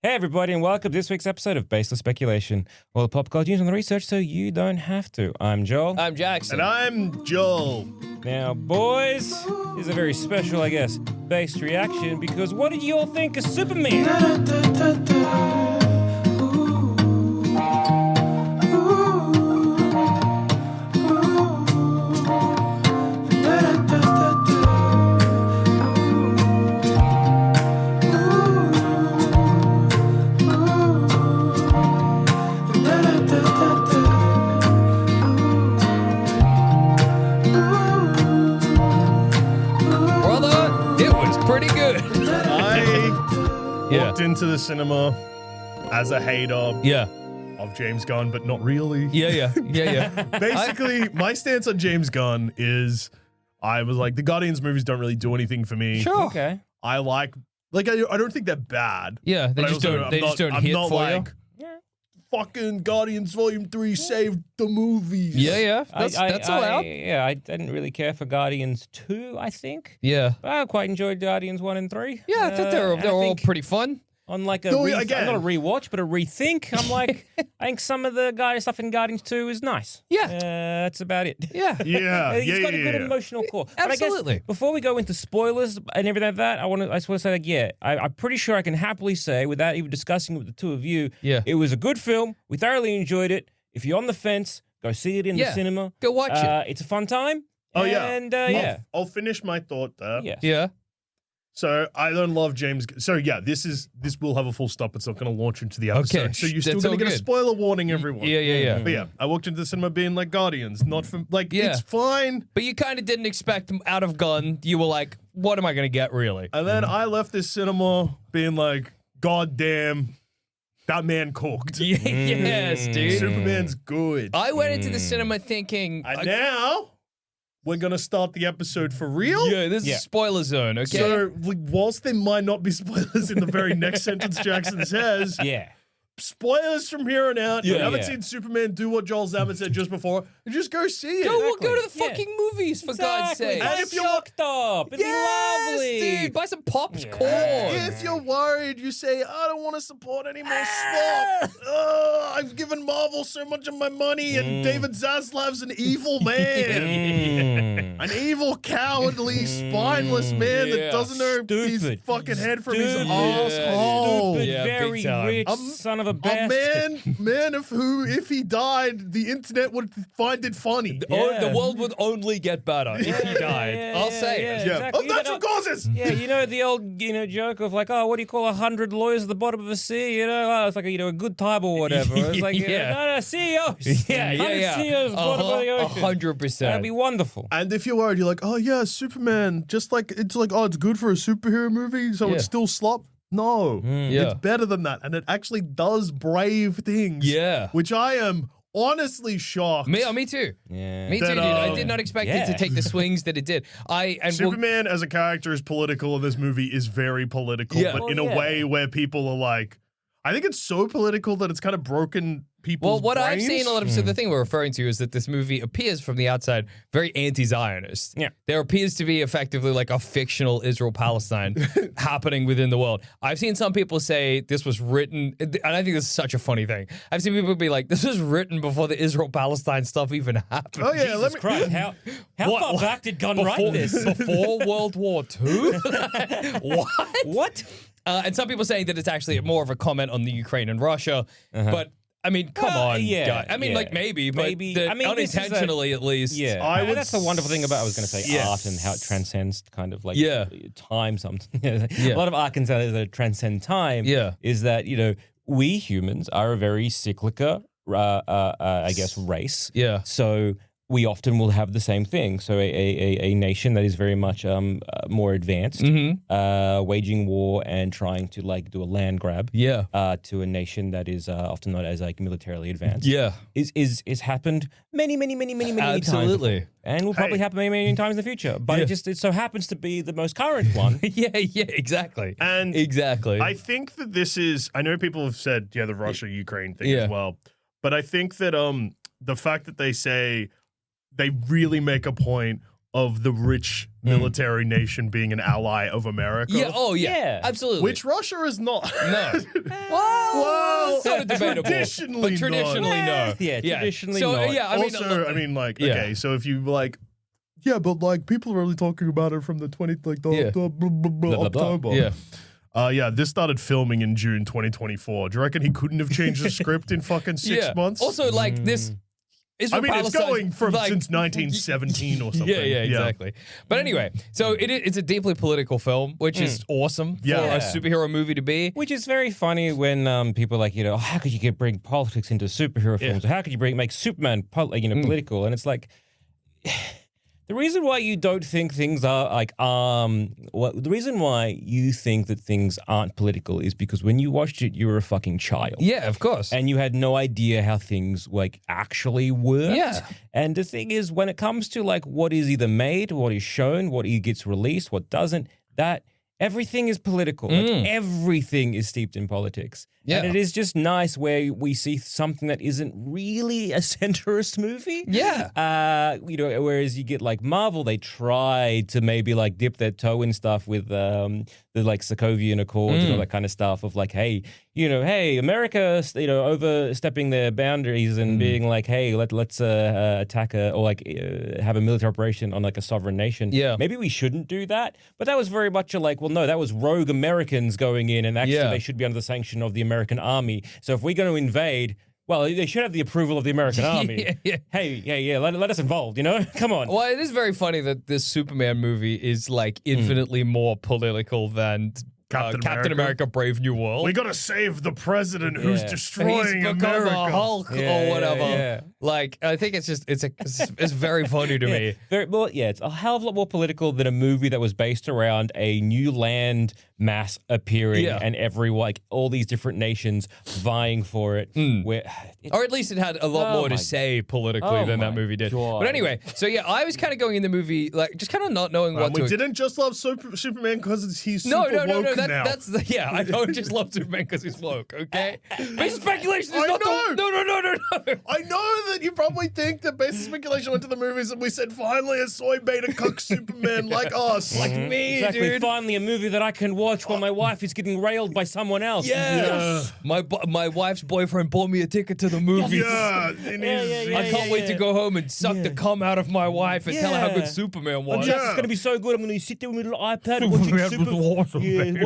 Hey everybody and welcome to this week's episode of Baseless Speculation. All the pop culture news and the research so you don't have to. I'm Joel. I'm Jackson. And I'm Joel. Now boys, this is a very special, I guess, based reaction because what did you all think of Superman? Pretty good. I walked into the cinema as a hater of James Gunn, but not really. Yeah. Basically, my stance on James Gunn is I was like, the Guardians movies don't really do anything for me. Sure. Okay. I I don't think they're bad. Yeah, they just don't hit for you. Fucking Guardians Volume 3 saved the movies. Yeah. That's allowed. I didn't really care for Guardians 2, I think. Yeah. But I quite enjoyed Guardians 1 and 3. Yeah, I thought they're all pretty fun. On like a No, not a again. rewatch, but a rethink. I'm like, I think some of the stuff in Guardians 2 is nice. Yeah. That's about it. Yeah. It's got a good emotional core. But Absolutely. I guess before we go into spoilers and everything like that, I just want to say, like, I'm pretty sure I can happily say, without even discussing it with the two of you, it was a good film. We thoroughly enjoyed it. If you're on the fence, go see it in the cinema. Go watch it. It's a fun time. Oh, and, yeah. I'll finish my thought there. Yeah. So I don't love James. So yeah, this will have a full stop. It's not going to launch into the episode. Okay, So you're still that's going to all get a good. spoiler warning, everyone. Yeah. But yeah, I walked into the cinema being like Guardians, not from Yeah. it's fine. But you kind of didn't expect them out of Gun. You were like, what am I going to get, really? And then I left this cinema being like, God damn, that man cooked. Yes, dude. Superman's good. I went into the cinema thinking, And now we're going to start the episode for real. this is spoiler zone, okay? So whilst there might not be spoilers in the very next sentence Jackson says, spoilers from here on out. If you haven't seen Superman, do what Joel Zaman said just before, and just go see it. We'll go to the fucking movies, for God's sake. And if you're shocked up, it'd be lovely. Dude, buy some popcorn. If you're worried, you say, I don't want to support any more slop. I've given Marvel so much of my money, and David Zaslav's an evil man. An evil, cowardly, spineless man that doesn't know his fucking head from his asshole. Stupid, Yeah, very big time. rich son of a A bastard. man if he died, the internet would find it funny. The world would only get better if he died. I'll say it. Exactly. Of natural causes. Yeah, you know the old joke of like, what do you call 100 lawyers at the bottom of a sea? It's like a good time or whatever. It's like no CEOs. Yeah. CEOs bottom of the ocean. 100%. That'd be wonderful. And if you're worried, you're like, oh yeah, Superman, just like it's good for a superhero movie, so it's still slop. No, it's better than that, and it actually does brave things. Yeah. Which I am honestly shocked. Me too. Yeah. Me too, That, dude. I did not expect it to take the swings that it did. Superman as a character is political, and this movie is very political, but in a way where people are like, I think it's so political that it's kind of broken people's what brains. I've seen a lot of, so the thing we're referring to is that this movie appears from the outside very anti-Zionist. Yeah. There appears to be effectively like a fictional Israel-Palestine happening within the world. I've seen some people say this was written, and I think this is such a funny thing. I've seen people be like, this was written before the Israel-Palestine stuff even happened. Oh yeah, Jesus Christ, how far back did Gunn write this? Before World War II? What? And some people saying that it's actually more of a comment on the Ukraine and Russia, but I mean, come on, guys. I mean, like maybe, but unintentionally at least. Yeah, that's the wonderful thing about, I was going to say, art and how it transcends kind of like time. A lot of art can say that transcend time. Is that we humans are a very cyclical, I guess, race. Yeah. So we often will have the same thing. So a nation that is very much more advanced, waging war and trying to like do a land grab, to a nation that is often not as like militarily advanced, is happened many times. Absolutely. And will probably happen many times in the future. But it so happens to be the most current one. Exactly. And exactly. I think that this is, I know people have said, the Russia-Ukraine thing as well. But I think that the fact that they say, they really make a point of the rich military nation being an ally of America. Yeah. Oh, yeah. Absolutely. Which Russia is not. No. Well, sort of debatable. Traditionally, but traditionally, no. Yeah, traditionally so, not. Yeah, I mean, like, okay, so if you like, yeah, but like people are only talking about it from the 20th, like the blah, blah, blah, October. Yeah. This started filming in June 2024. Do you reckon he couldn't have changed the script in fucking 6 months? Also, like this. I mean, it's going from since 1917 or something. Yeah, exactly. But anyway, so it's a deeply political film, which is awesome for a superhero movie to be. Which is very funny when people are like, how could you bring politics into superhero films? Or how could you make Superman political? And it's like... The reason why you don't think things are like the reason why you think that things aren't political is because when you watched it, you were a fucking child. Yeah, of course. And you had no idea how things like actually worked. Yeah. And the thing is, when it comes to like what is either made, what is shown, what gets released, what doesn't, that everything is political. Like everything is steeped in politics. Yeah. And it is just nice where we see something that isn't really a centrist movie. Yeah. Whereas you get like Marvel, they try to maybe like dip their toe in stuff with the like Sokovian Accords and all that kind of stuff of like, hey, America, overstepping their boundaries and being like, hey, let's attack have a military operation on like a sovereign nation. Yeah. Maybe we shouldn't do that. But that was very much like, well, no, that was rogue Americans going in and actually they should be under the sanction of the American army. So if we're going to invade, well, they should have the approval of the American army. Hey, let us involved, Come on. Well, it is very funny that this Superman movie is like infinitely more political than Captain America Brave New World. We gotta save the president who's destroying He's become America. a Hulk or whatever. Yeah. Like, I think it's very funny to me. It's a hell of a lot more political than a movie that was based around a new land mass appearing and all these different nations vying for it. Or at least it had a lot more to say politically than that movie did. God. But anyway, so I was kind of going in the movie like just kind of not knowing what to. We didn't just love Superman because he's super woke now. I don't just love Superman because he's woke, okay? Basic speculation is not know. No. I know that you probably think that Basic Speculation went to the movies and we said, finally a soy beta cuck Superman like us. Like me, exactly. dude. Finally a movie that I can watch while my wife is getting railed by someone else. Yeah. My wife's boyfriend bought me a ticket to the movies. Yeah. I can't wait to go home and suck the cum out of my wife and tell her how good Superman was. It's going to be so good. I'm going to sit there with my little iPad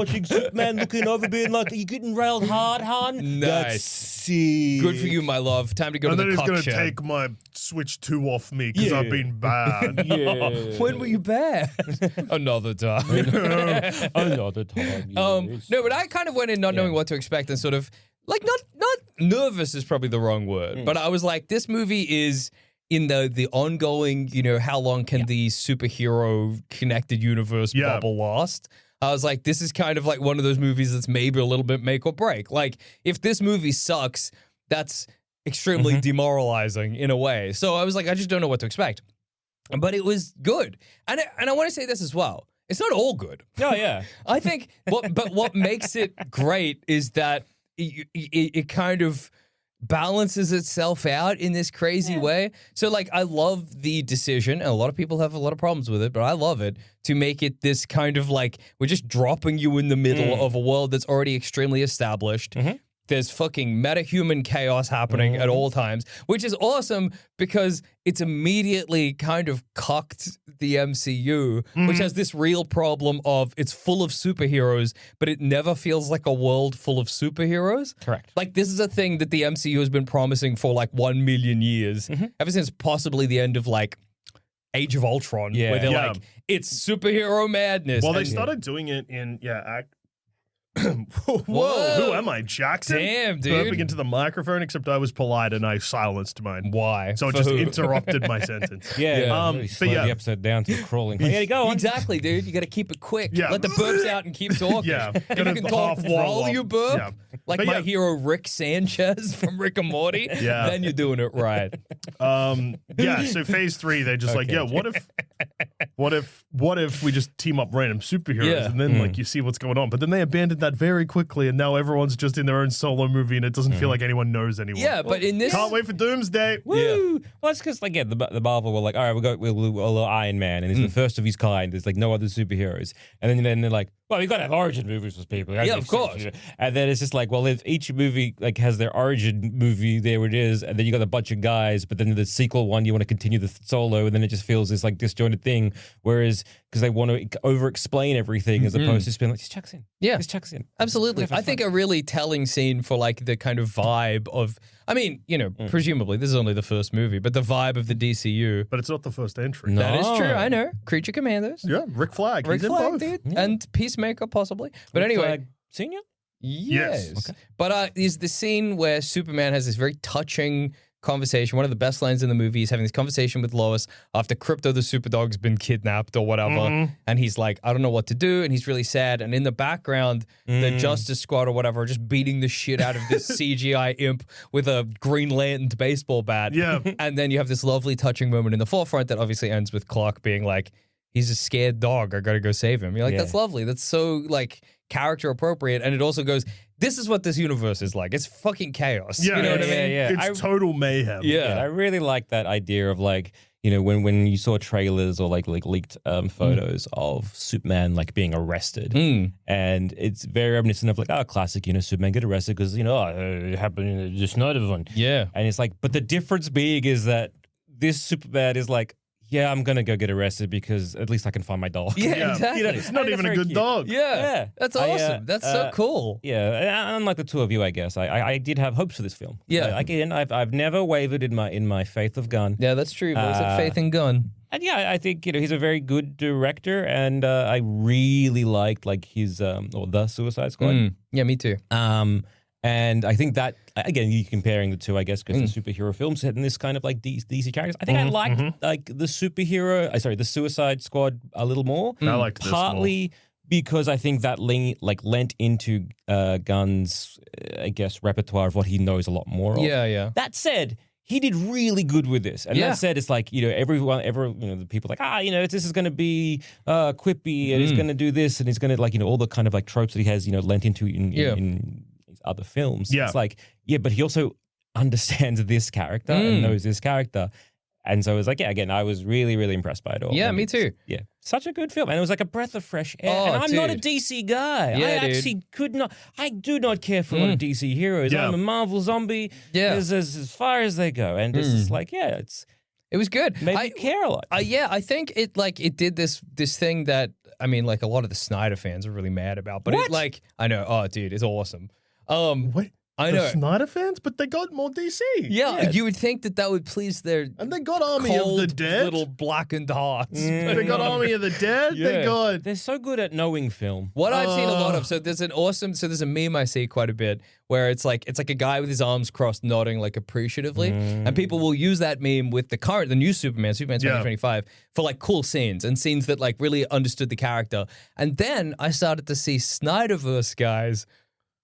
watching Superman looking over being like, are you getting railed hard, hon? Nice. That's sick. Good for you, my love. Time to go to the cuck And then he's shed. going to take my Switch 2 off me because I've been bad. When were you bad? Another time. Another time. No, but I kind of went in not knowing what to expect and sort of like not nervous is probably the wrong word, but I was like, this movie is in the ongoing, how long can the superhero connected universe bubble last? I was like, this is kind of like one of those movies that's maybe a little bit make or break. Like, if this movie sucks, that's extremely demoralizing in a way. So I was like, I just don't know what to expect. But it was good. And I want to say this as well. It's not all good. Oh, yeah. I think what makes it great is that it kind of balances itself out in this crazy way. So, like, I love the decision, and a lot of people have a lot of problems with it, but I love it, to make it this kind of like, we're just dropping you in the middle of a world that's already extremely established. There's fucking metahuman chaos happening at all times, which is awesome because it's immediately kind of cucked the MCU, which has this real problem of it's full of superheroes, but it never feels like a world full of superheroes. Correct. Like, this is a thing that the MCU has been promising for like 1 million years, ever since possibly the end of like Age of Ultron, where they're like, it's superhero madness. Well, they started doing it in, Whoa, who am I, Jackson? Damn, dude. Burping into the microphone, except I was polite and I silenced mine. Why? So it just interrupted my sentence. Really slow the episode down to crawling. There you go. Exactly, dude. You got to keep it quick. Yeah. Let the burps out and keep talking. If you can talk while you burp, like my hero Rick Sanchez from Rick and Morty, then you're doing it right. So phase 3, they're just like, what What if we just team up random superheroes and then like you see what's going on? But then they abandoned that very quickly, and now everyone's just in their own solo movie, and it doesn't feel like anyone knows anyone. Yeah, but in this, can't wait for Doomsday. Woo! Yeah. Well, that's because like the Marvel were like, all right, we'll Iron Man, and he's the first of his kind. There's like no other superheroes, and then they're like, well, we got to have origin movies for people. Yeah, of course. And then it's just like, well, if each movie like has their origin movie, there it is, and then you got a bunch of guys, but then the sequel one, you want to continue the solo, and then it just feels this like disjointed thing. Whereas because they want to over-explain everything as opposed to just being like, just chucks in. Yeah. Just chucks in. Absolutely. I think a really telling scene for like the kind of vibe of, I mean, you know, presumably this is only the first movie, but the vibe of the DCU. But it's not the first entry. That is true. I know. Creature Commandos. Yeah, Rick Flag. Rick He's Flag, in both. dude. And Peacemaker, possibly. But anyway. Flag Senior? Yes. Okay. But is the scene where Superman has this very touching conversation. One of the best lines in the movie is having this conversation with Lois after Crypto the Superdog's been kidnapped or whatever. And he's like, I don't know what to do. And he's really sad. And in the background, the Justice Squad or whatever are just beating the shit out of this CGI imp with a Green Lantern baseball bat. Yeah. And then you have this lovely touching moment in the forefront that obviously ends with Clark being like, he's a scared dog. I got to go save him. You're like, that's lovely. That's so like character appropriate. And it also goes, this is what this universe is like. It's fucking chaos. Yeah, you know what I mean? Yeah. It's total mayhem. Yeah. I really like that idea of like, you know, when you saw trailers or like leaked photos of Superman like being arrested, and it's very reminiscent of like, classic, you know, Superman get arrested because, you know, it happened in the Snyder one. Yeah. And it's like, but the difference being is that this Superman is like, yeah, I'm going to go get arrested because at least I can find my dog. Yeah, exactly. You know, It's not even a good dog. Yeah. That's awesome. That's so cool. Yeah, unlike the two of you, I guess, I did have hopes for this film. Yeah. Again, I've never wavered in my faith of Gunn. Yeah, that's true. You've always had faith in Gunn. And yeah, I think, you know, he's a very good director, and I really liked like his or the Suicide Squad. Yeah, me too. And I think that, again, you're comparing the two, I guess, because the superhero film set in this kind of like DC characters. I think I liked like the the Suicide Squad a little more. I liked this partly because I think that lent into Gunn's, I guess, repertoire of what he knows a lot more of. Yeah. That said, he did really good with this. And that said, it's like, you know, the people like, you know, this is going to be quippy, and he's going to do this, and he's going to like, you know, all the kind of like tropes that he has, you know, lent into in other films. Yeah. It's like, but he also understands this character and knows this character. And so it was like, again, I was really, really impressed by it all. Yeah, and me too. Yeah. Such a good film. And it was like a breath of fresh air. Oh, and I'm not a DC guy. Yeah, I actually I do not care for a lot of DC heroes. Yeah. I'm a Marvel zombie. Yeah. As far as they go. And this is like, it was good. Made me care a lot. I think it did this thing that, I mean, like a lot of the Snyder fans are really mad about. But it like, I know, oh dude, it's awesome. What? I the know. Snyder fans, but they got more DC. Yeah, you would think that would please their and they got Army of the Dead, little blackened hearts. They got Army of the Dead. They got. They're so good at knowing film. What I've seen a lot of. So there's a meme I see quite a bit where it's like a guy with his arms crossed nodding like appreciatively, and people will use that meme with the new Superman 2025 for like cool scenes and scenes that like really understood the character. And then I started to see Snyderverse guys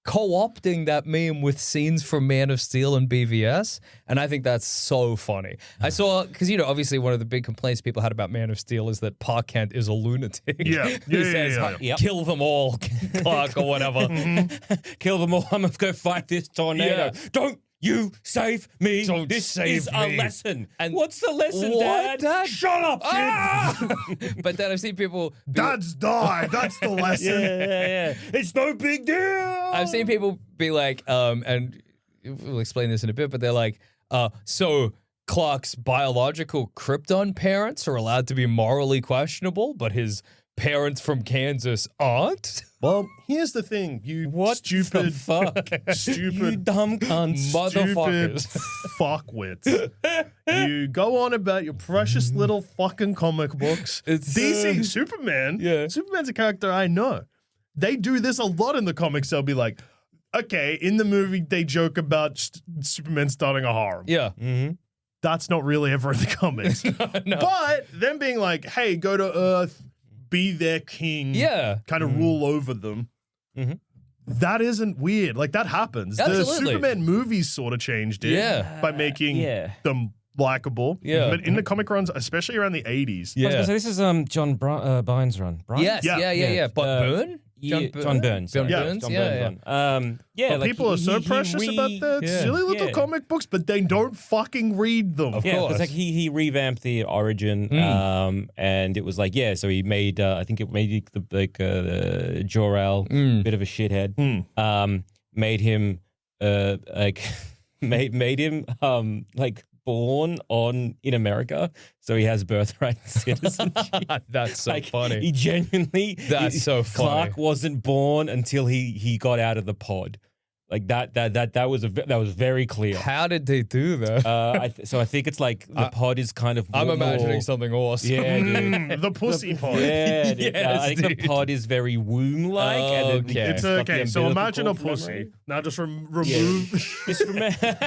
co-opting that meme with scenes from Man of Steel and BVS, and I think that's so funny. I saw, because, you know, obviously one of the big complaints people had about Man of Steel is that Pa Kent is a lunatic. Who says, kill them all, Clark, or whatever. Kill them all, I'm going to go fight this tornado. Don't you save me. This is a lesson. And what's the lesson, Dad? Shut up, kid. But then I've seen people... Dads die. That's the lesson. Yeah. It's no big deal. I've seen people be like, and we'll explain this in a bit, but they're like, so Clark's biological Krypton parents are allowed to be morally questionable, but his parents from Kansas aren't? Well, here's the thing, you stupid fuck, stupid, you dumb cunts, motherfuckers, fuckwits. You go on about your precious little fucking comic books. It's DC Superman. Yeah, Superman's a character I know. They do this a lot in the comics. They'll be like, okay, in the movie they joke about Superman starting a harem. Yeah. That's not really ever in the comics. No. But them being like, hey, go to Earth, be their king, kind of rule over them. That isn't weird. Like, that happens. Absolutely. The Superman movies sort of changed it by making them likable. Yeah. But in the comic runs, especially around the 80s. Yeah. So this is John Byrne's run. Brian? Yes. Yeah. But Byrne? John Burns. John sorry. Burns? John Yeah, Burns one. But like people are so precious about their silly little comic books, but they don't fucking read them. Of Yeah, course. because like he revamped the origin, and it was like so he made I think it made Jor-El bit of a shithead, made him made him like born in America, so he has birthright citizenship. That's so funny. He genuinely That's so funny. Clark wasn't born until he got out of the pod. Like that was very clear. How did they do that? So I think it's like the pod is kind of. I'm imagining more, something awesome. Yeah, dude. The pussy pod. Yeah, dude. Yes, I think the pod is very womb-like. and then Okay. It's got the okay. So umbilical imagine a cord for pussy. memory. Now just remove. Just remember.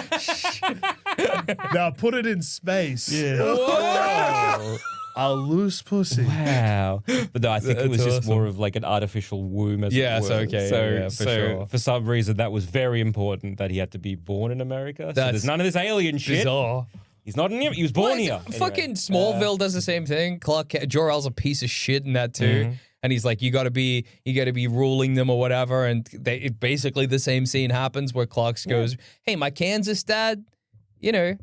Now put it in space. Whoa. A loose pussy. Wow. But no, I think it was That's just more of like an artificial womb as Yes, it were. okay, So, yeah, for sure. for some reason, that was very important that he had to be born in America. So That's there's none of this alien shit. Bizarre. He's not in here. He was born here. Fucking Smallville does the same thing. Clark Jor-El's a piece of shit in that too. And he's like, you got to be ruling them or whatever. And basically the same scene happens where Clark goes, "Hey, my Kansas dad, you know,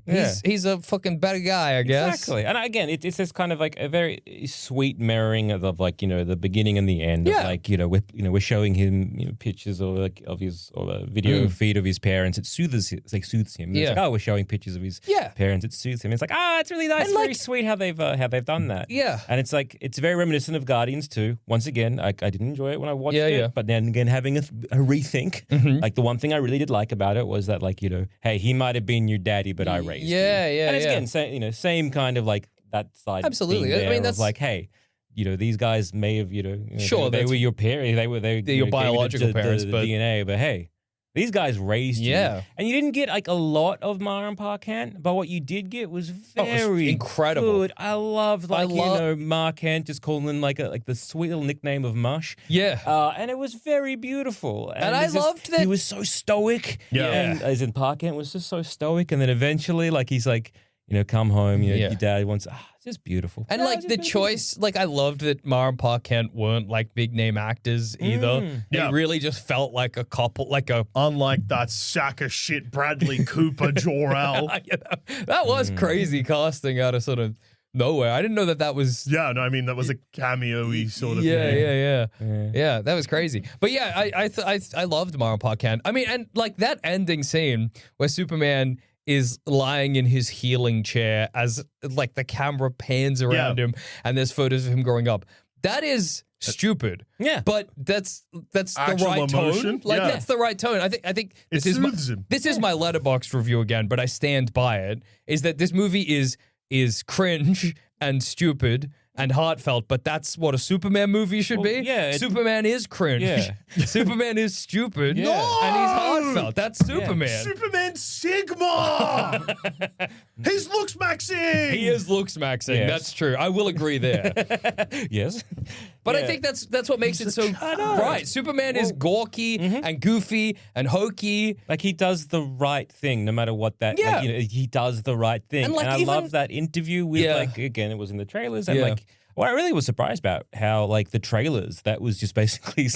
he's a fucking better guy, I guess." Exactly. And again, it's this kind of like a very sweet mirroring of like, the beginning and the end. Yeah. Of like, we're showing him, pictures or like of his or a video feed of his parents. It soothes him. Yeah. It's like, we're showing pictures of his parents. It soothes him. It's like, it's really nice. And Very like- sweet how they've done that. Yeah. And it's like, it's very reminiscent of Guardians too. Once again, I didn't enjoy it when I watched it. Yeah. But then again, having a rethink, like the one thing I really did like about it was that like, hey, he might have been your daddy, but I raised you. Yeah. And it's again, same kind of like that side. Absolutely. Thing I mean, there of that's- like, hey, these guys may have, Sure, they were your parents. They were They're your biological parents, the but DNA. But hey, these guys raised you. Yeah. And you didn't get like a lot of Mara and Pa Kent, but what you did get was very incredible. good. I loved Ma Kent just calling like the sweet little nickname of Mush. Yeah. And it was very beautiful. And I loved that he was so stoic. Yeah. And as in Pa Kent was just so stoic, and then eventually like he's like, come home, your dad wants, it's just beautiful. And like the choice, like I loved that Mara and Pa Kent weren't like big name actors either. Yeah. They really just felt like a couple, like a. Unlike that sack of shit Bradley Cooper Jor-El. That was crazy casting out of sort of nowhere. I didn't know that was. Yeah, no, I mean that was a cameo-y sort of thing. Yeah, that was crazy. But yeah, I loved Mara and Pa Kent. I mean, and like that ending scene where Superman is lying in his healing chair as like the camera pans around him and there's photos of him growing up. That is stupid. Yeah. But that's the Actual right emotion? tone. Like Yeah. that's the right tone. I think It soothes him. this is my Letterboxd review again, but I stand by it. Is that this movie is cringe and stupid and heartfelt, but that's what a Superman movie should be. yeah, Superman is cringe. Yeah. Superman is stupid. Yeah. And he's heartfelt. That's Superman. Superman Sigma! He's looks maxing! He is looks maxing. Yes. That's true. I will agree there. Yes. But I Yeah. think that's what makes it so right. Superman is gawky and goofy and hokey. Like he does the right thing, no matter what that. Yeah. Like, he does the right thing, And, like, I even- love that interview with like again, it was in the trailers, and Yeah. like what I really was surprised about how like the trailers that was just basically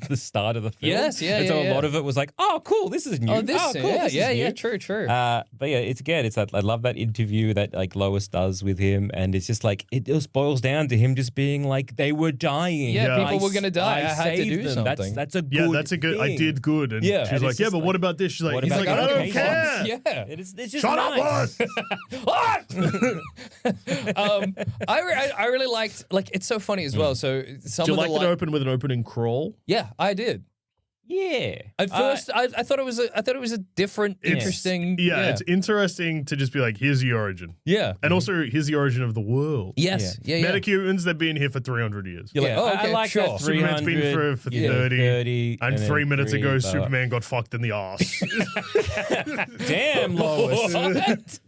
the start of the film. Yes, yeah, And so yeah, a lot of it was like, oh, cool, this is new. Oh, this, cool, yeah, this is yeah, new. yeah, true. But yeah, it's that I love that interview that like Lois does with him, and it's just like it just boils down to him just being like they were dying. Yeah, people were gonna die. I had to saved do them. something. That's a good. Yeah, that's a good. I thing. did good, and Yeah. she's And like, it's "Yeah, just but like- what about this?" She's like, what "He's about like, I don't that? care." Yeah. It's just Shut up, nice. boss. I really liked, like, it's so funny as well. So some Do you of like the that it opened with an opening crawl? yeah, I did. Yeah. At first, I thought it was a different, interesting. Yeah, it's interesting to just be like, "Here's the origin," yeah. and also here's the origin of the world. Yes, yeah. Metahumans, they've been here for 300 years. You're like, Yeah, oh, I okay, like sure. that Superman's been 300, for yeah, 30, and then 3 minutes 3, ago, but- Superman got fucked in the ass. Damn, Lois. What?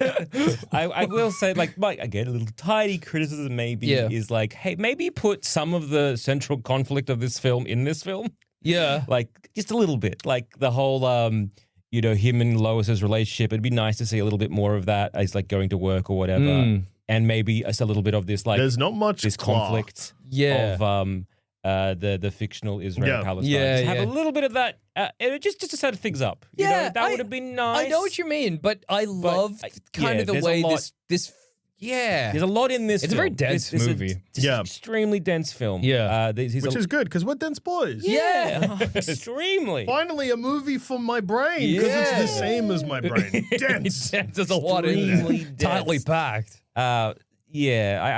I will say, like, again, a little tiny criticism maybe is like, hey, maybe put some of the central conflict of this film in this film. Yeah. Like, just a little bit. Like, the whole, him and Lois's relationship. It'd be nice to see a little bit more of that as like going to work or whatever, and maybe a little bit of this like there's not much this conflict of the fictional Israel Palestine. Just have a little bit of that, just to set things up. That would have been nice. I know what you mean, but I love kind of the way this. Yeah, there's a lot in this. It's film. a very dense movie. It's an extremely dense film. Yeah, which is good because we're dense boys. Yeah, extremely. Finally, a movie for my brain because it's the same as my brain. Dense. There's a lot in there. Tightly packed. I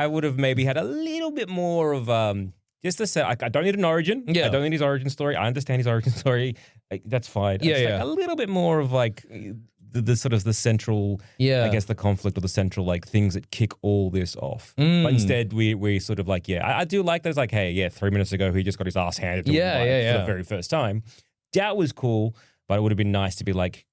would have maybe had a little bit more of just to say I don't need an origin. Yeah, I don't need his origin story. I understand his origin story. That's fine. Like a little bit more of like. The sort of the central, I guess the conflict or the central like things that kick all this off. But instead we sort of like, I do like that. It's like, hey, 3 minutes ago he just got his ass handed to him for the very first time. That was cool, but it would have been nice to be like,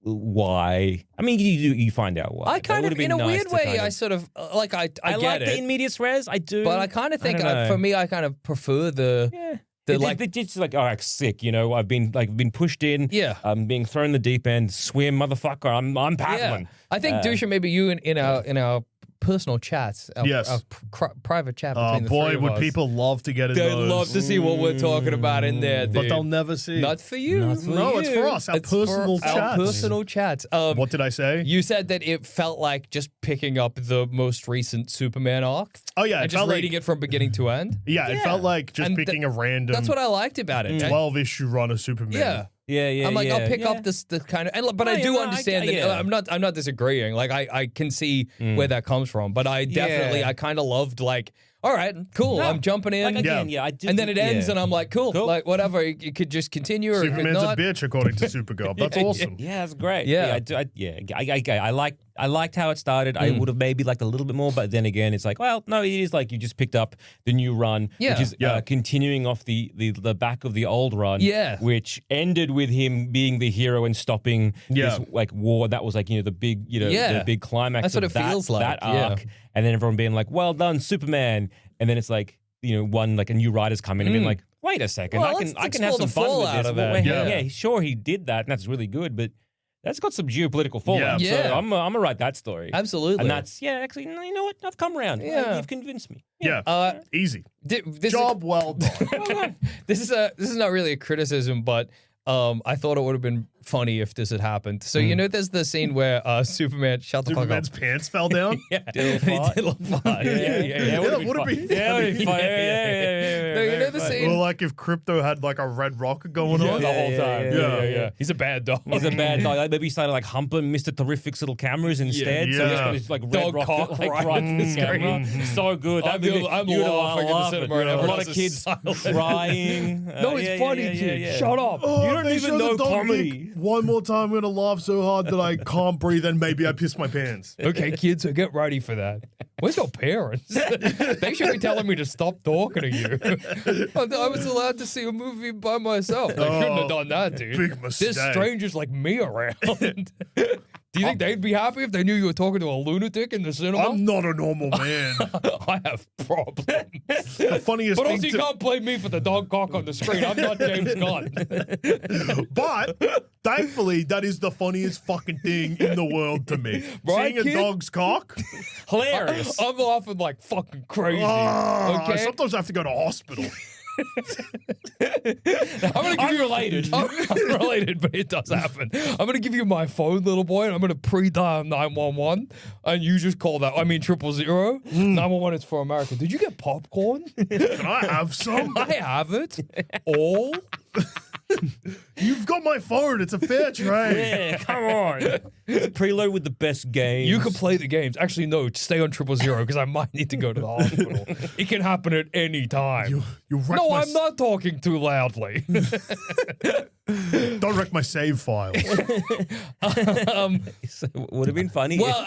why? I mean, you find out why. I kind of, in a weird way, I sort of like I get like it. The in medias res, I do, but I kind of think for me, I kind of prefer the. It's like, all right, sick. I've been pushed in. Yeah, I'm being thrown in the deep end. Swim, motherfucker. I'm paddling. Yeah. I think Dusha, maybe you in our personal chats, our private chat between the three of us. Boy, would people love to get in They'd those. love to see what we're talking about in there, dude. But they'll never see. Not for you. No, it's for us. Our personal chats. Our personal chats. What did I say? You said that it felt like just picking up the most recent Superman arc. Oh, yeah. And just reading it from beginning to end. Yeah, it felt like just picking a random... That's what I liked about it. 12-issue run of Superman. Yeah. I'm like, I'll pick up this kind of, but I do understand that. I'm not disagreeing. Like, I can see where that comes from, but I definitely, I kind of loved like, all right, cool. I'm jumping in. Like, again, I do. And then it ends, and I'm like, cool. Like, whatever. It could just continue, or Superman's it could not. a bitch, according to Supergirl. That's awesome. Yeah, that's great. Yeah. I liked how it started. I would have maybe liked a little bit more, but then again, it's like, well, no, it is like you just picked up the new run, which is continuing off the back of the old run, which ended with him being the hero and stopping this like war. That was like the big the big climax. That's what of it feels like. That arc, and then everyone being like, well done, Superman, and then it's like one like a new writer's coming and being like, wait a second, well, I can have some fun with this. Well, sure, he did that, and that's really good, but. That's got some geopolitical fallout. So I'm gonna write that story. Absolutely. And that's actually, you know what? I've come around. You've convinced me. Easy. This Job well done. This is not really a criticism, but I thought it would have been funny if this had happened. So there's the scene where Superman Superman's pants fell down. Did a fart. Yeah, would have been funny. No, you know the scene. Or like if Crypto had like a red rocket going on the whole time. Yeah. He's a bad dog. He's a bad dog. Like, maybe he started like humping Mr. Terrific's little cameras instead. So he's got this like dog red rocket cock right in the camera. So good. I'm laughing at the cinema. A lot of kids crying. No, it's funny, kid. Shut up. Oh, you don't even know comedy. One more time, I'm gonna laugh so hard that I can't breathe, and maybe I piss my pants. Okay, kids, so get ready for that. Where's your parents? They should be telling me to stop talking to you. I was allowed to see a movie by myself. They shouldn't have done that, dude. Big mistake. There's strangers like me around. Do you think they'd be happy if they knew you were talking to a lunatic in the cinema? I'm not a normal man. I have problems. The funniest but thing also, you can't blame me for the dog cock on the screen. I'm not James Gunn. But thankfully, that is the funniest fucking thing in the world to me. Right, Seeing kid? a dog's cock, Hilarious. I'm laughing like fucking crazy. Okay? Sometimes I have to go to hospital. I'm related. I'm related, but it does happen. I'm going to give you my phone, little boy, and I'm going to pre-dial 911, and you just call that. I mean, 000. 911 is for America. Did you get popcorn? Can I have some? I have it. All. You've got my phone. It's a fair trade. Yeah, come on. It's a preload with the best games. You can play the games. Actually, no, stay on 000 because I might need to go to the hospital. It can happen at any time. No, I'm not talking too loudly. Don't wreck my save file. So it would have been funny. Well,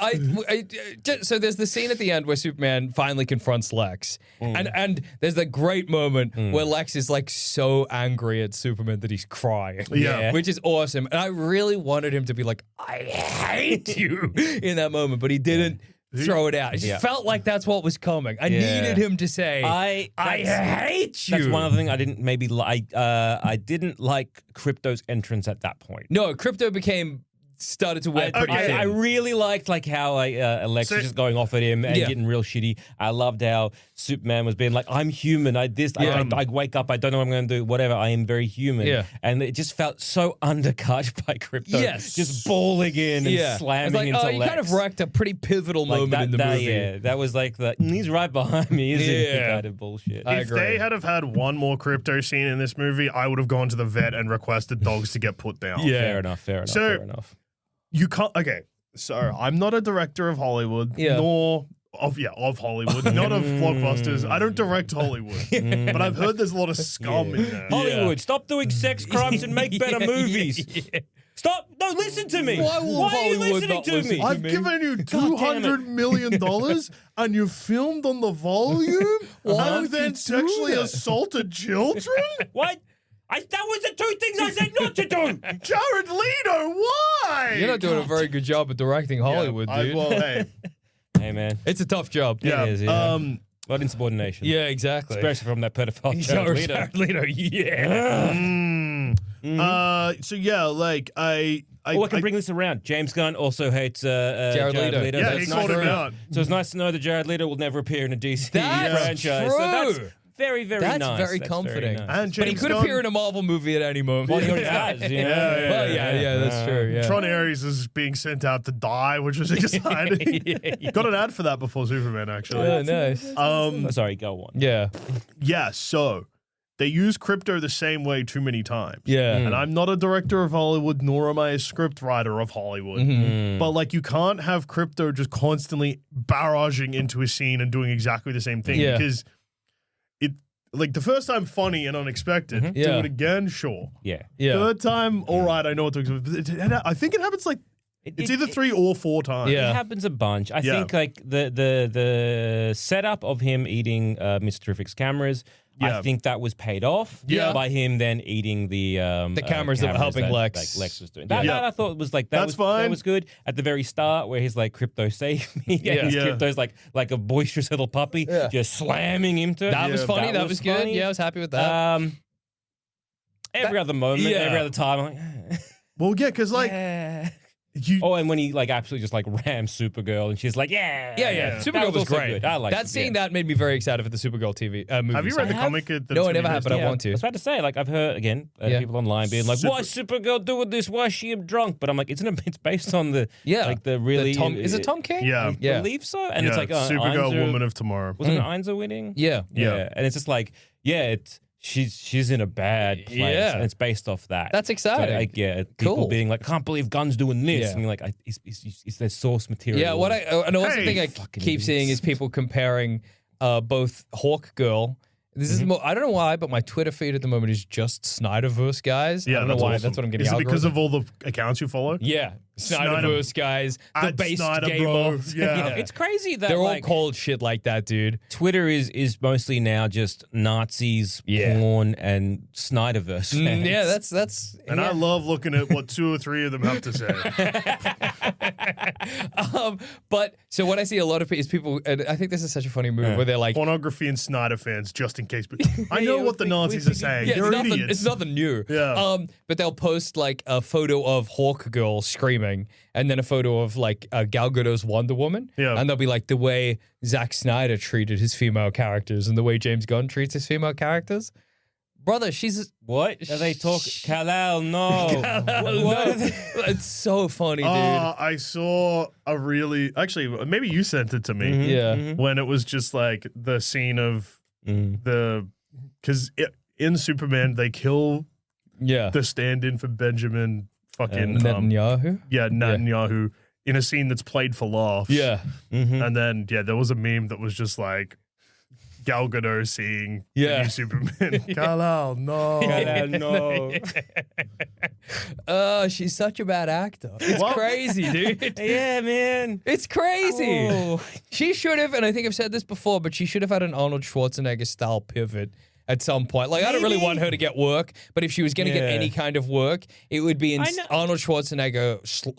so there's the scene at the end where Superman finally confronts Lex, and there's the great moment where Lex is like so angry at Superman that he's crying. Yeah. Which is awesome. And I really wanted him to be like, I hate you in that moment, but he didn't. throw it out. It just felt like that's what was coming. I needed him to say, I hate you. That's one other thing I didn't maybe like. I didn't like Crypto's entrance at that point. No, Crypto started to wear pretty thin. I really liked like how Lex was just going off at him and getting real shitty. I loved how Superman was being like, I'm human. I wake up, I don't know what I'm going to do, whatever. I am very human. Yeah. And it just felt so undercut by Crypto. Yes. Just bawling in and slamming into Lex. You kind of wrecked a pretty pivotal moment in the movie. Yeah, that was like he's right behind me, isn't he? Kind of bullshit. If they had have had one more Crypto scene in this movie, I would have gone to the vet and requested dogs to get put down. Fair enough. Fair enough. You can't. Okay, so I'm not a director of Hollywood, nor of Hollywood, not of blockbusters. I don't direct Hollywood, but I've heard there's a lot of scum in there. Hollywood, stop doing sex crimes and make better movies. Stop! No, listen to me. Why are you listening to me? I've given you $200 million and you filmed on the volume and then sexually assaulted children? What? That was the two things I said not to do. Jared Leto, why? You're not doing a very good job at directing Hollywood, dude. Hey, man. It's a tough job. Yeah, it is, yeah. Lot insubordination. Yeah, exactly. Especially from that pedophile Jared Leto. So yeah, like I can bring this around. James Gunn also hates Jared Leto. Yeah, he called him out. So it's nice to know that Jared Leto will never appear in a DC franchise. True. So that's very, very nice. That's very comforting. Nice. And but he could appear in a Marvel movie at any moment. Well, he already does. That's true. Yeah. Tron Ares is being sent out to die, which was exciting. Got an ad for that before Superman, actually. Oh, nice. Sorry, go on. Yeah, so they use Crypto the same way too many times. Yeah. And I'm not a director of Hollywood, nor am I a script writer of Hollywood. But like, you can't have Crypto just constantly barraging into a scene and doing exactly the same thing. Because like the first time funny and unexpected. Do it again, sure. Yeah. Third time, all right, I know what to expect. I think it happens like it's either 3 or 4 times. It happens a bunch. I think like the setup of him eating Mr. Terrific's cameras. I think that was paid off by him then eating the cameras that were helping Lex. Like Lex was doing. That I thought was like that was good at the very start where he's like, Crypto save me. Crypto's like a boisterous little puppy just slamming him to. That was funny. That was good. Yeah, I was happy with that. Every other moment, every other time, I'm like, well, yeah, because like. and when he like absolutely just like rams Supergirl and she's like, Supergirl was great. I like that scene. That made me very excited for the Supergirl TV movie. Have you read the comic? No, I never have, but I want to. I was about to say, like, I've heard again people online being like, "Why is Supergirl doing this? Why is she drunk?" But I'm like, it's based on the like the really is it Tom King? Yeah, I believe so. And it's like Supergirl, Einzer, Woman of Tomorrow. Wasn't it Einzer winning? Yeah, and it's just like she's in a bad place, and it's based off that. That's exciting. So I get people being like, I can't believe Gunn's doing this, and you're like, is there source material? Yeah, thing I keep seeing is people comparing both Hawk Girl. This is more, I don't know why, but my Twitter feed at the moment is just Snyderverse guys. I don't know why. Awesome. That's what I'm getting. Is it because of all the accounts you follow? Yeah. Snyderverse guys, the base gamer. Yeah. It's crazy that they're all called shit like that, dude. Twitter is mostly now just Nazis, porn, and Snyderverse fans. Yeah, that's. And I love looking at what 2 or 3 of them have to say. But so what I see a lot of is people, and I think this is such a funny move where they're like pornography and Snyder fans, just in case. I know what the Nazis are saying. They're idiots. It's nothing new. Yeah. But they'll post like a photo of Hawk Girl screaming, and then a photo of like Gal Gadot's Wonder Woman. Yeah. And they'll be like, the way Zack Snyder treated his female characters and the way James Gunn treats his female characters. Brother, she's... What? Are they talking? Kal-El, no. What? It's so funny, dude. I saw a really... Actually, maybe you sent it to me. When it was just like the scene of the... Because in Superman, they kill the stand-in for Benjamin fucking... Netanyahu? Netanyahu in a scene that's played for laughs. Yeah. And then, there was a meme that was just like... Gal Gadot seeing the new Superman. Kal-El, no. Kal-El, no. She's such a bad actor. It's crazy, dude. Yeah, man. It's crazy. Oh. She should have, and I think I've said this before, but she should have had an Arnold Schwarzenegger style pivot at some point. Like, I don't really want her to get work, but if she was going to get any kind of work, it would be in Arnold Schwarzenegger slop.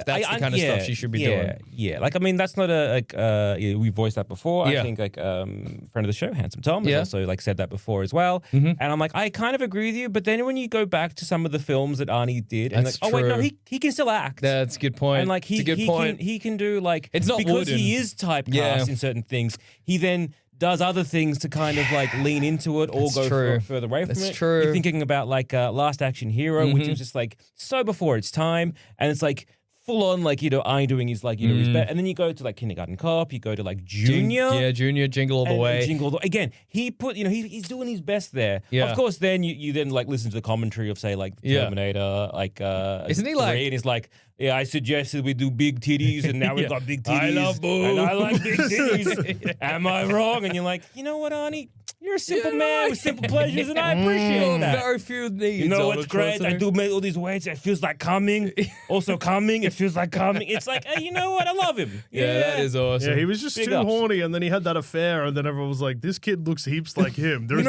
That's the kind of stuff she should be doing. Yeah, like, I mean, that's not we voiced that before. I think, like, friend of the show, Handsome Tom, has also, like, said that before as well. And I'm like, I kind of agree with you, but then when you go back to some of the films that Arnie did, and like, oh, wait, no, he can still act. That's a good point. And, like, he can do, like, it's not because wooden. he is typecast in certain things, he then does other things to kind of like lean into it or go further away from it. That's true. You're thinking about like Last Action Hero, which is just like so before its time, and it's like full on like, you know, I doing his like, you know, his best. And then you go to like Kindergarten Cop, you go to like Junior. Junior, Jingle All the Way. Jingle All the Way. Again, he put, you know, he's doing his best there. Yeah. Of course, then you then like listen to the commentary of say like Terminator, like isn't he like, and he's like, yeah, I suggested we do big titties, and now we've got big titties. I love boobs. And I like big titties. Am I wrong? And you're like, you know what, Arnie? You're a simple man with simple pleasures, and I appreciate that. Very few needs. You know what's great? I do make all these weights. It feels like coming. Also coming. It feels like coming. It's like, hey, you know what? I love him. Yeah, that is awesome. Yeah, he was just too horny, and then he had that affair, and then everyone was like, this kid looks heaps like him. There's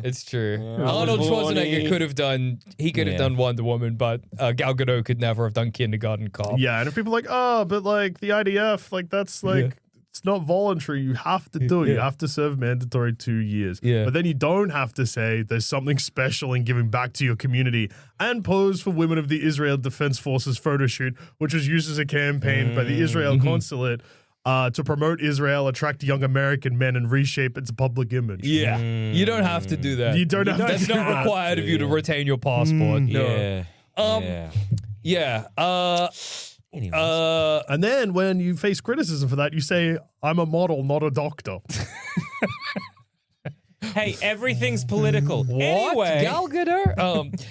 It's true. Arnold Schwarzenegger could have done Wonder Woman, but Gal Gadot could never have done Kindergarten Cop. Yeah, and if people are like, oh, but like the IDF, like that's like it's not voluntary. You have to do it. You have to serve mandatory 2 years. Yeah. But then you don't have to say there's something special in giving back to your community and pose for women of the Israel Defense Forces photo shoot, which was used as a campaign by the Israel consulate to promote Israel, attract young American men, and reshape its public image. Yeah. You don't have to do that. You don't have to. That's not required of you to retain your passport. No. And then when you face criticism for that, you say, I'm a model, not a doctor. Hey, everything's political. What? Anyway. Gal Gadot?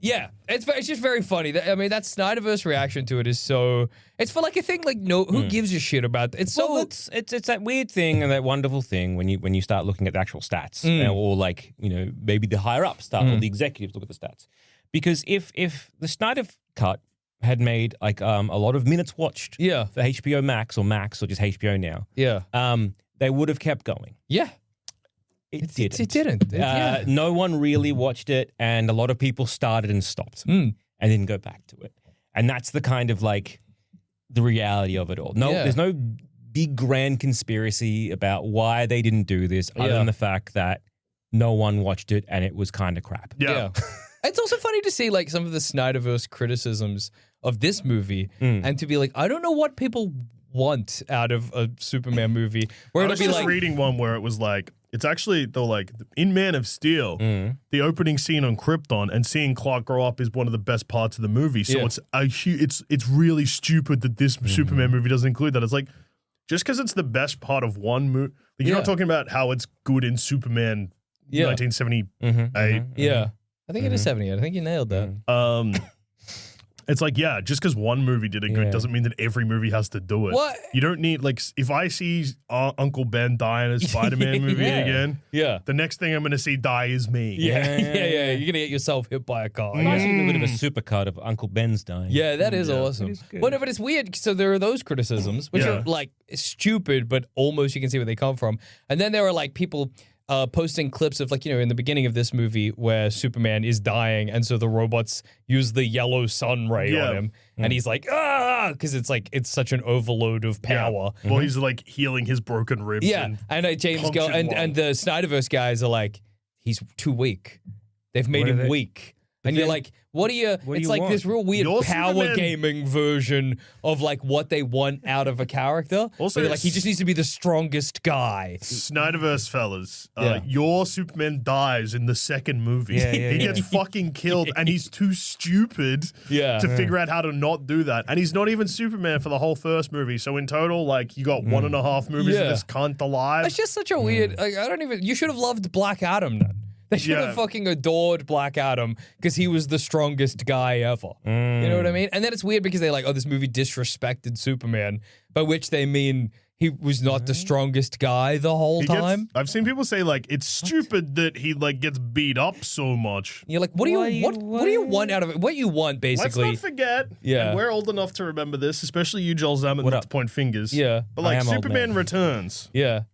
Yeah, it's just very funny. I mean, that Snyderverse reaction to it is so. It's for like a thing like who gives a shit about that? It's so. Well, it's that weird thing and that wonderful thing when you start looking at the actual stats or like, you know, maybe the higher up stuff or the executives look at the stats, because if the Snyder cut had made like a lot of minutes watched for HBO Max or just HBO now, they would have kept going. Yeah. It didn't. It didn't. No one really watched it, and a lot of people started and stopped and didn't go back to it. And that's the kind of like the reality of it all. There's no big grand conspiracy about why they didn't do this, other than the fact that no one watched it and it was kind of crap. Yeah. It's also funny to see like some of the Snyderverse criticisms of this movie and to be like, I don't know what people want out of a Superman movie. Where I was just reading one where it was like, it's actually, though, like, in Man of Steel, the opening scene on Krypton and seeing Clark grow up is one of the best parts of the movie. So it's really stupid that this Superman movie doesn't include that. It's like, just because it's the best part of one movie, like, you're not talking about how it's good in Superman 1978. Yeah. I think it is 78. I think you nailed that. It's like, just because one movie did it good doesn't mean that every movie has to do it. What? You don't need, like, if I see Uncle Ben die in a Spider-Man movie again, the next thing I'm going to see die is me. Yeah. You're going to get yourself hit by a car. I've seen a bit of a supercut of Uncle Ben's dying. Yeah, that is awesome. It is but it's weird. So there are those criticisms, which are, like, stupid, but almost you can see where they come from. And then there are, like, people posting clips of, like, you know, in the beginning of this movie where Superman is dying, and so the robots use the yellow sun ray on him, and he's like, because it's like, it's such an overload of power. Well, he's like healing his broken ribs. And James Gunn and the Snyderverse guys are like, he's too weak. They've made him weak. And you're like, what do you like want? This real weird power gaming version of like what they want out of a character. Also, like, he just needs to be the strongest guy. Snyderverse fellas, your Superman dies in the second movie. He gets fucking killed, and he's too stupid to figure out how to not do that. And he's not even Superman for the whole first movie. So in total, like, you got 1.5 movies of this cunt alive. It's just such a weird, like, you should have loved Black Adam then. They should have fucking adored Black Adam because he was the strongest guy ever. You know what I mean? And then it's weird because they're like, oh, this movie disrespected Superman, by which they mean he was not the strongest guy the whole time. I've seen people say, like, it's stupid that he, like, gets beat up so much. You're like, what do you want out of it? What you want, basically. Let's not forget, and we're old enough to remember this, especially you, Joel Zaman, not to point fingers. Yeah. But, like, Superman Returns. Yeah.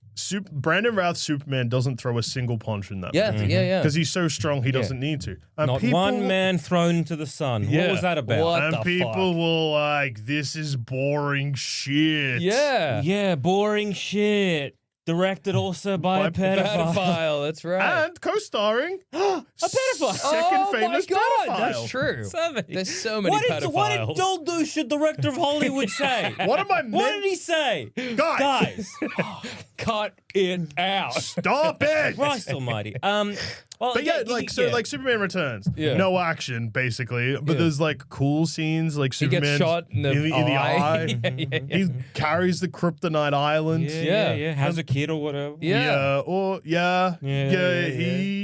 Brandon Routh's Superman doesn't throw a single punch in that movie. Yeah. Because he's so strong, he doesn't need to. And Not one man thrown into the sun. What was that about? What people were like, this is boring shit. Yeah, boring shit. Directed also by a pedophile. That's right. And co-starring a pedophile. Second famous pedophile. That's true. There's so many pedophiles. What did Dull Douche, the director of Hollywood, say? What am I meant? What did he say? Guys. Cut it out. Stop it. Christ almighty. Well, but like Superman Returns, no action basically, but there's like cool scenes, like Superman gets shot in the eye. He carries the Kryptonite Island. Has a kid or whatever. He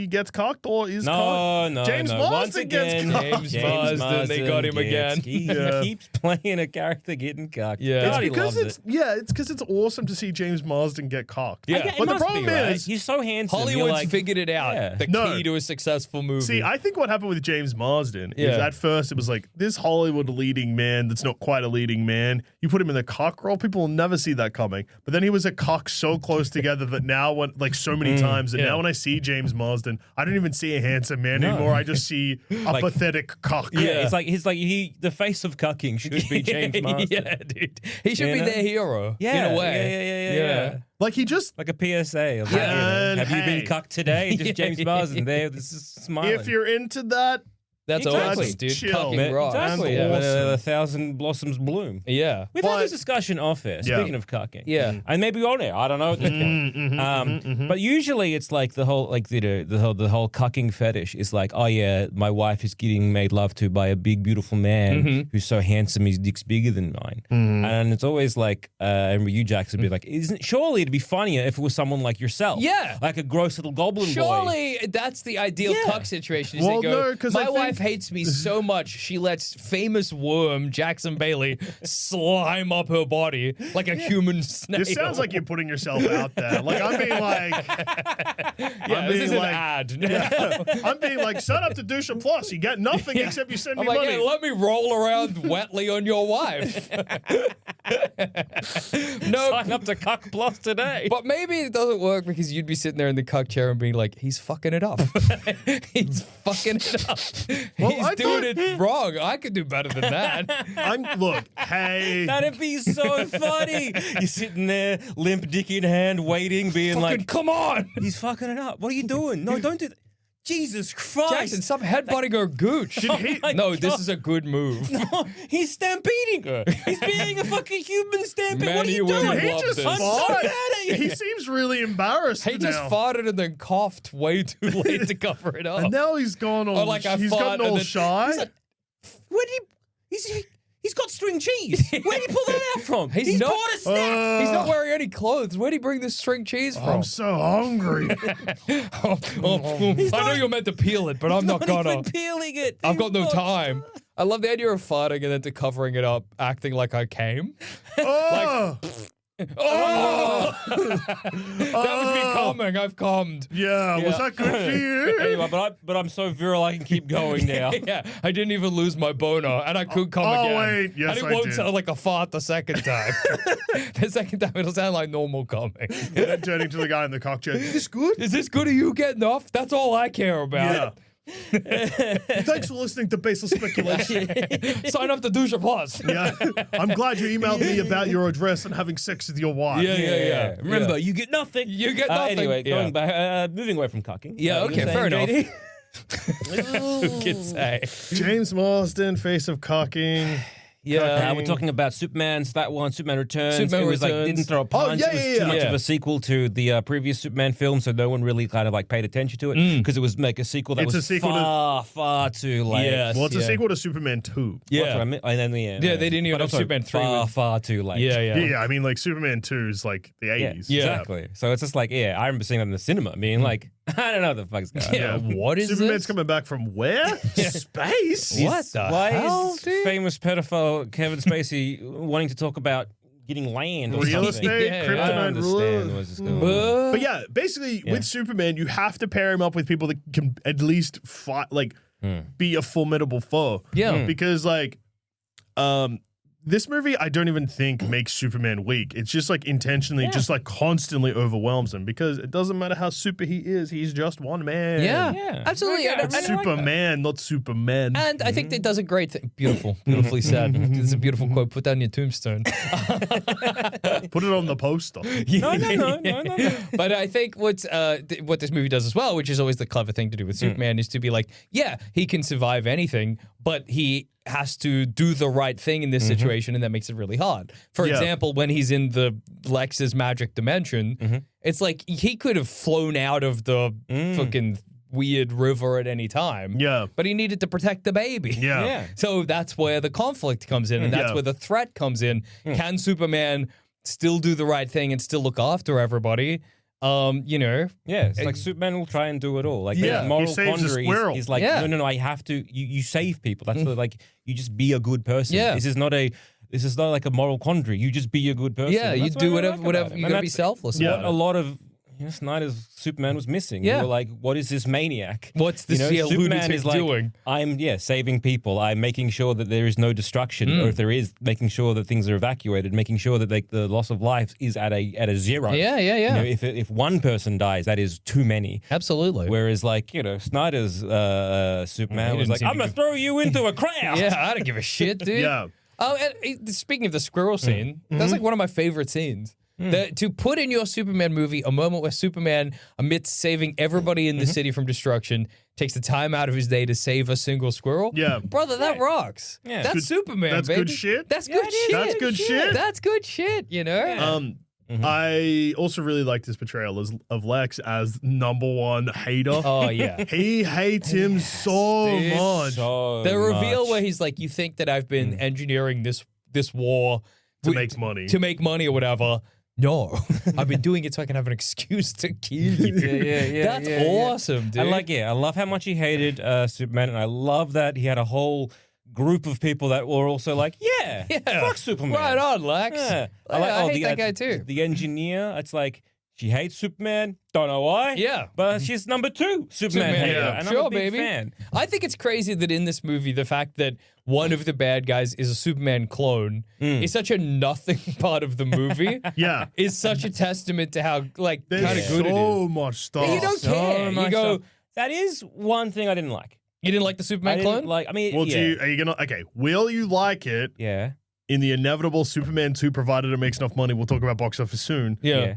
gets cocked or is cocked. No, James Marsden gets cocked. James Marsden, they got him again. He keeps playing a character getting cocked. It's because it's because it's awesome to see James Marsden get cocked. But the problem is he's so handsome. Hollywood's figured it out. The key to a successful movie. See, I think what happened with James Marsden is at first it was like this Hollywood leading man that's not quite a leading man. You put him in the cock role, people will never see that coming. But then he was a cock so close together that now when so many times that now when I see James Marsden, I don't even see a handsome man anymore. I just see a pathetic cock. It's like the face of cucking should be James Marsden. Dude. He should be their hero. In a way. Yeah. Like he just like a PSA. Of have you been cucked today? Just James Marsden there. This is smiling. If you're into that, that's awesome, dude. Cucking rocks. Exactly. Awesome. A thousand blossoms bloom. Yeah. We've had this discussion off air, speaking of cucking. Yeah. And maybe on air. I don't know at this point. But usually it's like the whole the whole cucking fetish is like, oh yeah, my wife is getting made love to by a big, beautiful man who's so handsome his dick's bigger than mine. And it's always like, and you, Jax, would be like, surely it'd be funnier if it was someone like yourself. Yeah. Like a gross little goblin boy. Surely that's the ideal cuck situation. Well, no, because my wife hates me so much she lets famous worm Jackson Bailey slime up her body like a human snail. This sounds like you're putting yourself out there. Like I'm being like, this is an ad. I'm being like, sign up to Dusha Plus. You get nothing except you send me money. Yeah, let me roll around wetly on your wife. Sign up to Cuck Plus today. But maybe it doesn't work because you'd be sitting there in the cuck chair and being like, he's fucking it up. He's fucking it up. He's doing it wrong. I could do better than that. Hey. That'd be so funny. You're sitting there, limp dick in hand, waiting, being like, come on. He's fucking it up. What are you doing? No, don't do that. Jesus Christ. Jackson, stop headbutting her gooch. This is a good move. No, he's stampeding her. He's being a fucking human stampede. What are you doing? He just farted. He seems really embarrassed. He just farted and then coughed way too late to cover it up. And now he's gone all, he's gotten all shy. He's got string cheese. Where did he pull that out from? He's bought a snack. He's not wearing any clothes. Where did he bring this string cheese from? I'm so hungry. I know you're meant to peel it, but I'm not gonna. Even peeling it. I've got no time. I love the idea of farting and then to covering it up, acting like I came. That was me coming. I've calmed. Yeah, was that good for you? Anyway, but I'm so virile I can keep going now. I didn't even lose my boner, and I could come again. Oh wait, yes, and it won't sound like a fart the second time. The second time it'll sound like normal coming. And then turning to the guy in the cock chair. Is this good? Is this good? Are you getting off? That's all I care about. Yeah. Thanks for listening to Baseless Speculation. Sign up to Dusha Plus. Yeah, I'm glad you emailed me about your address and having sex with your wife. Yeah. Remember, you get nothing. You get nothing. Anyway, going back, moving away from cucking. Yeah, okay, fair enough. Who could say? James Marsden, face of cocking. Yeah, we're talking about Superman's that one, Superman Returns. It was like didn't throw a punch. It was too much of a sequel to the previous Superman film, so no one really kind of like paid attention to it because it was like a sequel that was far too late. Yes, well, it's a sequel to Superman 2. Yeah, and then they didn't even have Superman 3. Far too late. Yeah. I mean, like Superman 2 is like the 80s. Yeah, exactly. So it's just like, I remember seeing that in the cinema, being like, I don't know what the fuck's going on. What is Superman's coming back from where? Space? What the hell? Is famous pedophile Kevin Spacey wanting to talk about getting land or real something? estate, I don't understand what's this going on. But yeah, basically with Superman, you have to pair him up with people that can at least fight, like be a formidable foe. Yeah. Because like This movie, I don't even think makes Superman weak. It's just like intentionally, just like constantly overwhelms him because it doesn't matter how super he is. He's just one man. Yeah, absolutely. Okay, It's Superman, not Superman. And I think it does a great thing. Beautifully said. It's a beautiful quote. Put that on your tombstone. Put it on the poster. No. But I think what this movie does as well, which is always the clever thing to do with Superman, is to be like, yeah, he can survive anything, but he has to do the right thing in this situation, and that makes it really hard. For example, when he's in the Lex's magic dimension, it's like he could have flown out of the fucking weird river at any time. Yeah. But he needed to protect the baby. Yeah. So that's where the conflict comes in, and that's where the threat comes in. Can Superman still do the right thing and still look after everybody? Yeah, it's like Superman will try and do it all. Like, Yeah. the moral He saves a quandary squirrel. is like, no, I have to. You save people. That's like, you just be a good person. Yeah. This is not like a moral quandary. You just be a good person. Yeah, you That's do what I like whatever. about it. You And gotta be that's selfless. What about a it. lot of Snyder's Superman was missing. Yeah. You were like, what is this maniac? What's this Superman lunatic is like, doing? I'm saving people. I'm making sure that there is no destruction, or if there is, making sure that things are evacuated, making sure that the loss of life is at a zero. Yeah. You know, if one person dies, that is too many. Absolutely. Whereas, like, Snyder's Superman he was didn't like, seem I'm to going to throw you into a crowd. Yeah, I don't give a shit, dude. Yeah. Oh, and speaking of the squirrel scene, that's like one of my favorite scenes. To put in your Superman movie a moment where Superman, amidst saving everybody in the city from destruction, takes the time out of his day to save a single squirrel. Yeah. Brother, that rocks. Yeah. That's Good- Superman, that's baby. good shit? That's Yeah, good it is. shit. That's good shit. That's good shit, you know? I also really like this portrayal of Lex as number one hater. Oh, yeah. He hates him so Dude. much. So The reveal much. where he's like, you think that I've been engineering this war To make money. To make money or whatever. No, I've been doing it so I can have an excuse to kill you. That's awesome, dude. I love how much he hated Superman, and I love that he had a whole group of people that were also like, fuck Superman. Right on, Lex. Yeah. I hate that guy too. The engineer, it's like, she hates Superman, don't know why. Yeah. But she's number 2 Superman hater, and Sure, I'm a big baby. fan. I think it's crazy that in this movie, the fact that one of the bad guys is a Superman clone is such a nothing part of the movie. Yeah. Is such a testament to how kind of There's good it so is. much stuff. You don't So care. You much go. stuff. That is one thing I didn't like. You didn't like the I Superman didn't clone? like. I mean, Well, yeah, are you gonna? Okay, will you like it yeah, in the inevitable Superman 2, provided it makes enough money? We'll talk about box office soon. yeah.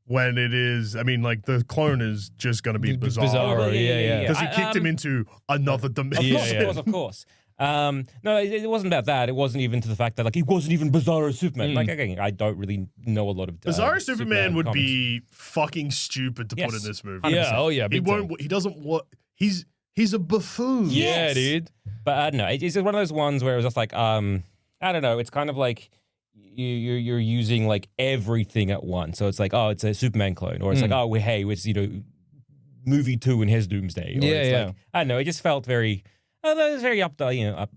When it is, I mean, like the clone is just gonna be bizarre. Bizarro, yeah. Because he kicked him into another dimension. Of course. No, it wasn't about that. It wasn't even to the fact that like he wasn't even Bizarro Superman. Like, again, I don't really know a lot of Bizarro Superman would comics. be fucking stupid to put Yes. in this movie. Yeah, oh yeah. He big time. won't. He doesn't want. He's a buffoon. Yeah, Yes. dude. But I don't know. It's one of those ones where it was just like, I don't know. It's kind of like you're using like everything at once. So it's like, oh, it's a Superman clone, or it's like, oh, it's movie 2 in his Doomsday. Or it's like, I don't know. It just felt very. Oh, that was very up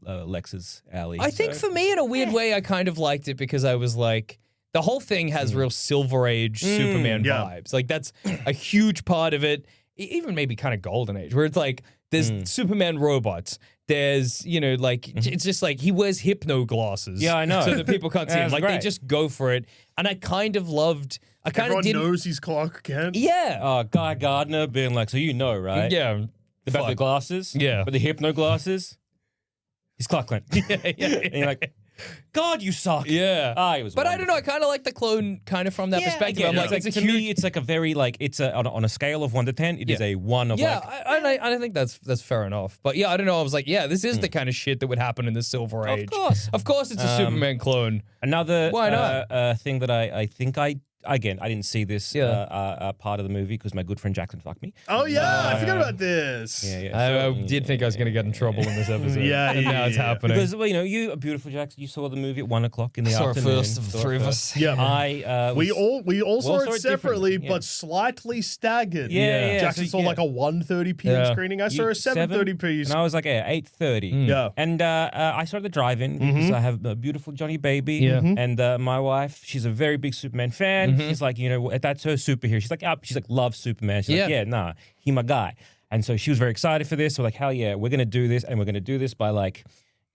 Lex's alley. I think for me, in a weird way, I kind of liked it because I was like, the whole thing has real Silver Age Superman yeah. vibes. Like, that's a huge part of it. Even maybe kind of Golden Age, where it's like, there's Superman robots. There's, it's just like he wears hypno glasses. Yeah, I know. So that people can't see him. That's Like, they great. just go for it. And I kind of loved, I kind of Everyone didn't. knows he's Clark Kent. Yeah. Guy Gardner being like, so right? Yeah. About the Fuck. glasses? Yeah. But the hypno glasses? He's Clark Kent. And you're like, God, you suck. Yeah. It was But I don't know. I wonderful. kind of like the clone kind of from that perspective. Again, I'm like, it's it's a to huge. me, it's like a very like on a scale of 1 to 10, it is a 1 of Yeah, like. I think that's fair enough. But yeah, I don't know. I was like, yeah, this is the kind of shit that would happen in the Silver Age. Of course, it's a Superman clone. Another Why not? thing that I think I didn't see this part of the movie because my good friend Jackson fucked me. Oh yeah, I forgot about this. Yeah. I did think I was going to get in trouble in this episode. Yeah, and now it's yeah. happening. Because you, beautiful Jackson, you saw the movie at 1 o'clock in the Saw it afternoon. first of the three of us. Yeah. I We all saw saw it it separately, differently, yeah. but slightly staggered. Yeah. Jackson So, saw like a 1:30 p.m. Yeah. screening. I saw a 7:30 p.m. and I was like, 8:30. Yeah. And I saw the drive-in because I have a beautiful Johnny baby. Yeah. And my wife, she's a very big Superman fan. She's like, that's her superhero. She's like, loves Superman. She's like, nah, he my guy. And so she was very excited for this. We're like, hell yeah, we're going to do this. And we're going to do this by like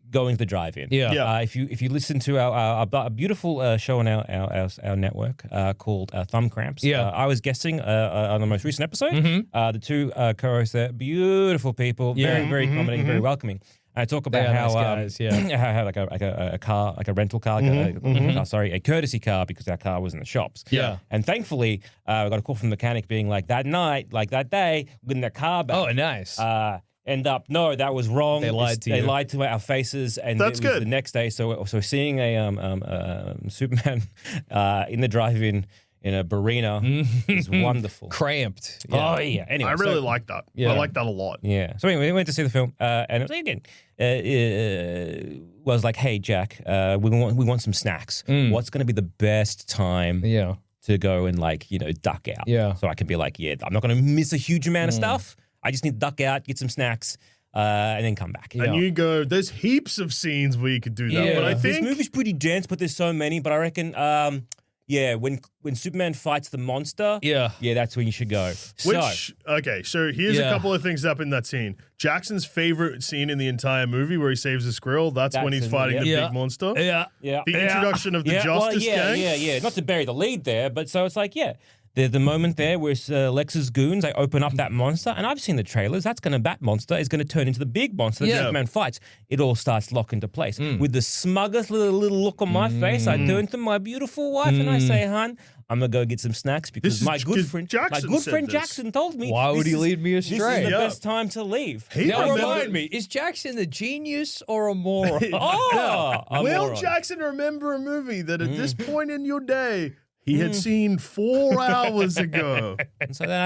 going to the drive-in. Yeah. If you listen to our beautiful show on our network called Thumb Cramps, I was guessing on the most recent episode. The two co-hosts there, beautiful people, very accommodating, very welcoming. I talk about how nice guys, how like a car, like a rental car, a courtesy car, because our car was in the shops. Yeah. And thankfully, I got a call from the mechanic being like, that night, like that day, getting the car back. Oh, nice. No, that was wrong. They lied to you. They lied to our faces, and That's it was good. the next day. So seeing a Superman in the drive-in in a Barina is wonderful. Cramped. Oh yeah. Anyway, I really like that. Yeah. I like that a lot. Yeah. So anyway, we went to see the film, and it was again. Was like, hey Jack, we want some snacks. What's going to be the best time? Yeah. To go and duck out. Yeah. So I can be like, I'm not going to miss a huge amount of stuff. I just need to duck out, get some snacks, and then come back. And you go, there's heaps of scenes where you could do that. But I this think movie's pretty dense, but there's so many. But I reckon, when Superman fights the monster, that's when you should go. so here's a couple of things that happen in that scene. Jackson's favorite scene in the entire movie where he saves the squirrel, that's when he's fighting the big monster. Yeah. The introduction of the Justice Gang. Yeah. Not to bury the lead there, but so it's like, the moment there where Lex's goons, they open up that monster, and I've seen the trailers, that monster is going to turn into the big monster that Superman fights. It all starts locking into place. With the smuggest little look on my face, I turn to my beautiful wife and I say, hon, I'm going to go get some snacks because my good friend Jackson told me. Why would he lead me astray? This is the best time to leave. Now remind me, is Jackson a genius or a moron? Will Jackson remember a movie that at this point in your day, he had seen 4 hours ago? And so then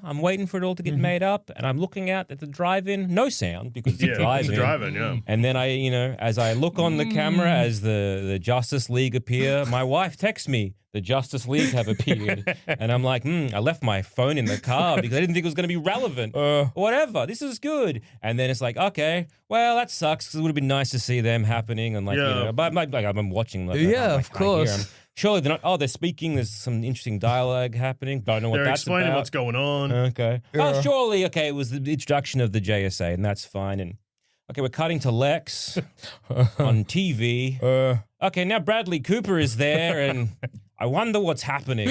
I'm waiting for it all to get made up, and I'm looking out at the drive-in, no sound because it's drive-in. And then as I look on the camera as the Justice League appear, my wife texts me, the Justice League have appeared. And I'm like, I left my phone in the car because I didn't think it was going to be relevant. Whatever, this is good. And then it's like, okay, well, that sucks because it would have been nice to see them happening. And but I've been watching. Of course. Surely they're not. Oh, they're speaking. There's some interesting dialogue happening. Don't know what They're that's about. explaining what's going on. Okay. Oh, surely. Okay, it was the introduction of the JSA, and that's fine. And okay, we're cutting to Lex on TV. Okay, now Bradley Cooper is there, and I wonder what's happening.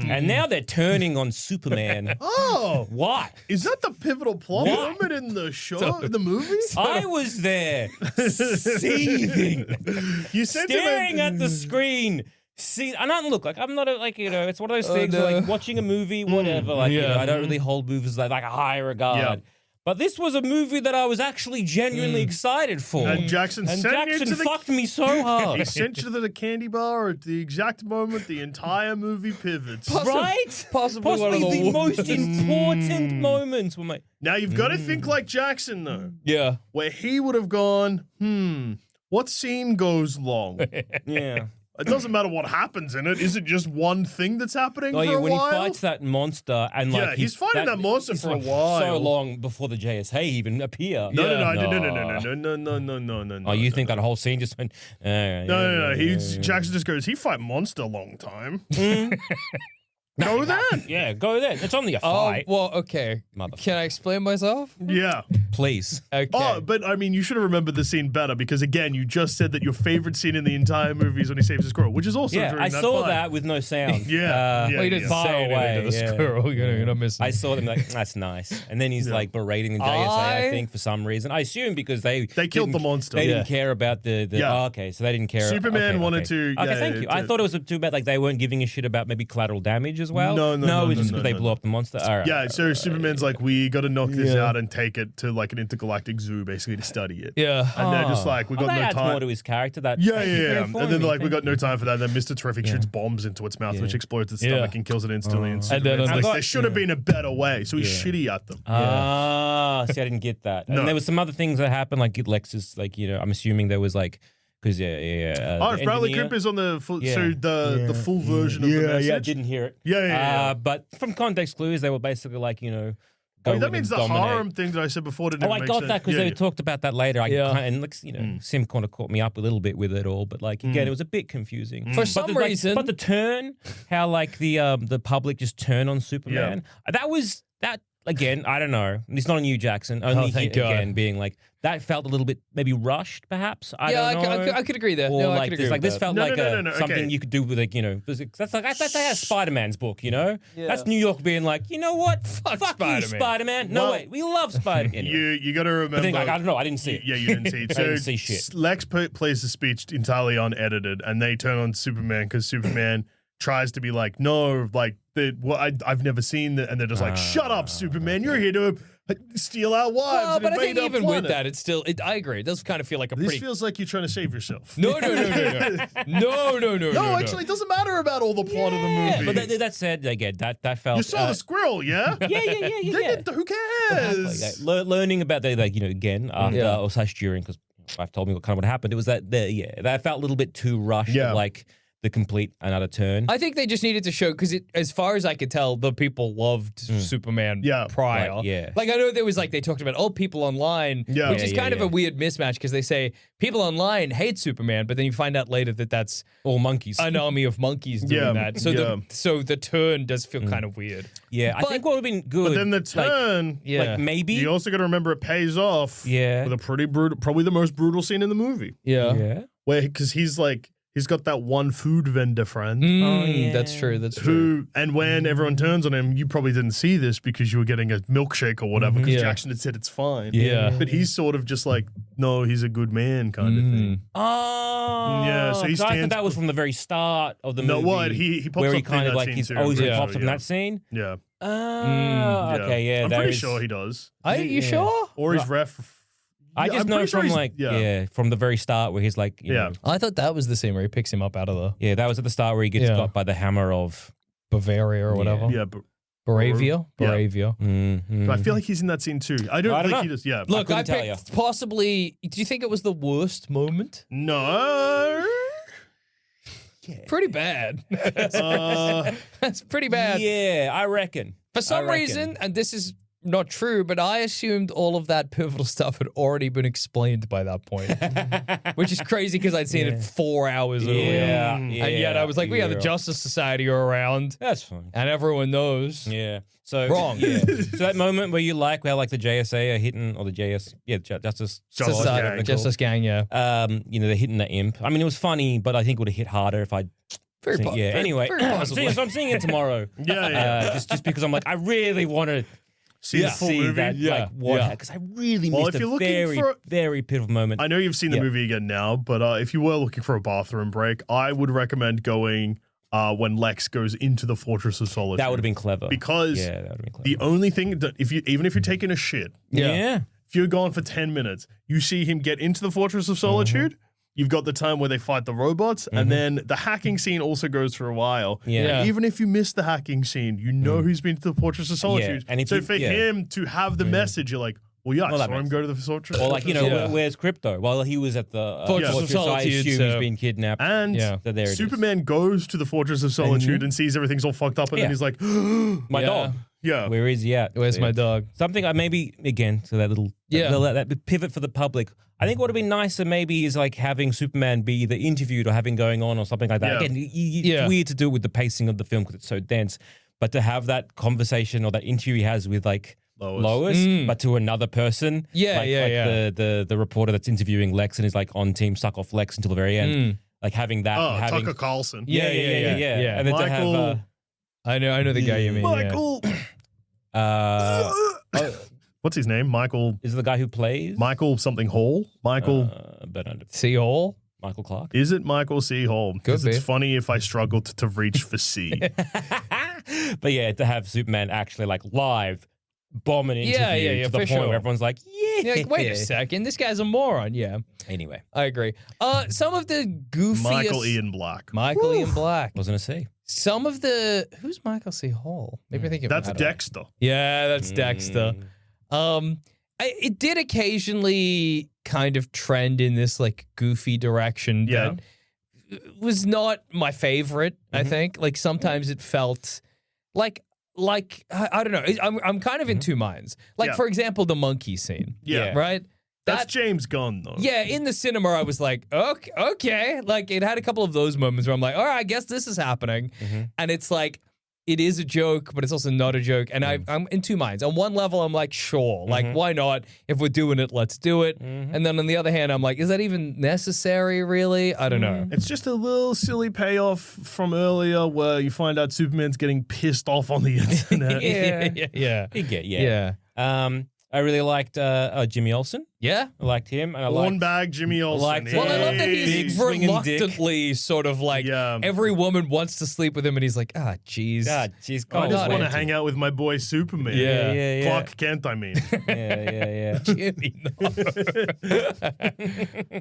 And now they're turning on Superman. Oh, what? Is that the pivotal plot moment in the show, in the movie? I was there, seething, staring at the screen. See, and I look like I'm not it's one of those things where, like watching a movie, whatever. I don't really hold movies like a high regard. Yeah. But this was a movie that I was actually genuinely excited for. And Jackson fucked me so hard. He sent you to the candy bar at the exact moment the entire movie pivots. Right? Possibly the most important moments. Now, you've got to think like Jackson, though. Yeah. Where he would have gone, what scene goes long? Yeah. It doesn't matter what happens in it. Is it just one thing that's happening for a while? When he fights that monster and he's fighting that monster for a while. So long before the JSA even appear. No. Oh, you think that whole scene just went? No. Jackson just goes, he fight monster long time. Go then. Yeah, go then. It's only a fight. Well, okay. Can I explain myself? Yeah. Please. Okay. Oh, but I mean, you should have remembered the scene better because, again, you just said that your favorite scene in the entire movie is when he saves the squirrel, which is also during that saw fight. that with no sound. Yeah. Well, he didn't say anything to the squirrel. You're not missing. I saw them like, that's nice. And then he's like berating the JSA, I think, for some reason. I assume because they killed the monster. They didn't care about the okay, so they didn't care. Superman wanted to. Okay, thank you. I thought it was too bad like they weren't giving a shit about maybe collateral damage as well. No. It was just because they blew up the monster. All right. Yeah, so Superman's like, we got to knock this out and take it to like an intergalactic zoo, basically, to study it. Yeah. And they're just like, we got no that time. adds more to his character. And then they're like, we got no time for that. And then Mr. Terrific shoots bombs into its mouth, which explodes its stomach and kills it instantly. And Superman's like, there should have been a better way. So he's shitty at them. See, I didn't get that. And there was some other things that happened, like Lexus, like, I'm assuming there was like, because if Bradley Cooper's on the full, the full version of the message. Yeah, I didn't hear it. Yeah. But from context clues, they were basically like, that means the harem thing that I said before didn't make sense. I got that because they talked about that later. And Sim kind of caught me up a little bit with it all, but like again, it was a bit confusing for some reason. But the turn, how like the public just turn on Superman, that again, I don't know. It's not on you, Jackson. Only thank God. again being like that felt a little bit maybe rushed, perhaps. I don't know. I could agree there. Or No, I like could this, agree like with this that. felt something you could do with that's like Spider-Man's book, That's New York being like, you know what? Fuck Spider-Man. you, Spider-Man. No way, we love Spider-Man. Anyway. You got to remember. But then, like, I don't know. I didn't see it. Yeah, you didn't see it. I didn't see shit. Lex plays the speech entirely unedited, and they turn on Superman because Superman tries to be like, no, like I've never seen that, and they're just like, shut up, Superman. You're here to steal our wives. Well, and but I think invade our even planet. with that, it's still. I agree. It does kind of feel like a This pretty. feels like you're trying to save yourself. No. No, actually, it doesn't matter about all the plot of the movie. But that said, again, that felt. You saw the squirrel, yeah? Yeah. Who cares? Like, learning about again after or slash during, because I've told me what happened. It was that felt a little bit too rushed. Yeah. Like the complete another turn. I think they just needed to show because as far as I could tell, the people loved Superman prior. Right, yeah. Like I know there was like they talked about people online, which is kind of a weird mismatch because they say people online hate Superman, but then you find out later that that's all monkeys. an army of monkeys doing that. So the turn does feel kind of weird. Yeah, I think what would have been good. But then the turn, like maybe you also got to remember it pays off. Yeah. With a pretty brutal, probably the most brutal scene in the movie. Yeah. Where because he's got that one food vendor friend. That's true. That's true. And when everyone turns on him, you probably didn't see this because you were getting a milkshake or whatever because Jackson had said it's fine. Yeah. But he's sort of just like, no, he's a good man kind of thing. Oh, Yeah, so he I thought stands- that was from the very start of the movie. No, what? He pops where up he kind in of that like scene he's too. always Yeah, pops up in yeah. that scene. Yeah. Oh, okay, yeah. I'm there pretty is- sure he does. Are you sure? Or he's ref. I just I'm know pretty sure from he's- from the very start where he's like, you know, I thought that was the scene where he picks him up out of the that was at the start where he gets got by the hammer of Bavaria or whatever. Yeah, but Baravia? Yeah. Baravia. but I feel like he's in that scene too. I don't think he does. Yeah. Look, I couldn't tell picked possibly. Do you think it was the worst moment? No. Pretty bad. That's pretty bad. Yeah, I reckon. For some reason, and this is not true, but I assumed all of that pivotal stuff had already been explained by that point, which is crazy because I'd seen it 4 hours earlier. And yet I was like, the Justice Society are around. That's fine. And everyone knows. Yeah. So Wrong. Yeah. So that moment where you like how like the JSA are hitting, or the Justice Society, Justice Gang, yeah. They're hitting the imp. I mean, it was funny, but I think it would have hit harder if I'd. Anyway, I'm seeing it tomorrow. Just because I'm like, I really want to see the full movie. That, because I really missed a very, very pivotal moment. I know you've seen the movie again now, but if you were looking for a bathroom break, I would recommend going when Lex goes into the Fortress of Solitude. That would have been clever. Because that would have been clever. The only thing that even if you're taking a shit, if you're gone for 10 minutes, you see him get into the Fortress of Solitude. You've got the time where they fight the robots, and then the hacking scene also goes for a while. Yeah. And even if you miss the hacking scene, you know who's been to the Fortress of Solitude. And if so you- for him to have the message, you're like, well, I saw him go to the Fortress. Or like, where's Crypto? Well, he was at the Fortress of Solitude, I assume he's been kidnapped. And so there it is. Superman goes to the Fortress of Solitude and sees everything's all fucked up, and then he's like, My dog. yeah. Where is he at? Where's my dog? Something I maybe, again, so that little that pivot for the public. I think what would have been nicer maybe is like having Superman be either interviewed or having going on or something like that. Yeah. Again, it's weird to do with the pacing of the film because it's so dense, but to have that conversation or that interview he has with like Lois, but to another person. The reporter that's interviewing Lex and is like on team suck off Lex until the very end. Like having that. Oh, and having, Tucker Carlson. Yeah. And then Michael, to have. I know the guy you mean. Michael. What's his name? Michael. Is it the guy who plays? Michael something Hall? Michael. C. Hall? Michael Clark? Is it Michael C. Hall? Because Could it's be. funny if I struggled to reach for C. But yeah, to have Superman actually like live bomb an interview to the point where everyone's like, Like, wait a second, this guy's a moron. Yeah. Anyway, I agree. Some of the goofiest... Michael Ian Black. Michael Ian Black. wasn't a C. Some of the... Who's Michael C. Hall? Maybe I think That's Dexter. Yeah, that's Dexter. It did occasionally kind of trend in this like goofy direction that was not my favorite, I think. Like sometimes it felt like I don't know. I'm kind of in two minds. Like for example, the monkey scene. Yeah. Right? That's James Gunn, though. Yeah, in the cinema, I was like, okay. Like, it had a couple of those moments where I'm like, all right, I guess this is happening. And it's like, it is a joke, but it's also not a joke. And I'm in two minds. On one level, I'm like, sure, like, why not? If we're doing it, let's do it. And then on the other hand, I'm like, is that even necessary, really? I don't know. It's just a little silly payoff from earlier where you find out Superman's getting pissed off on the internet. Yeah. I really liked Jimmy Olsen. Yeah. I liked him. And I liked Hornbag Jimmy Olsen. Well, I love that he's reluctantly sort of like, every woman wants to sleep with him, and he's like, jeez. God, jeez. I just want to hang out with my boy Superman. Yeah. Clark Kent, I mean. Yeah. Jimmy, no.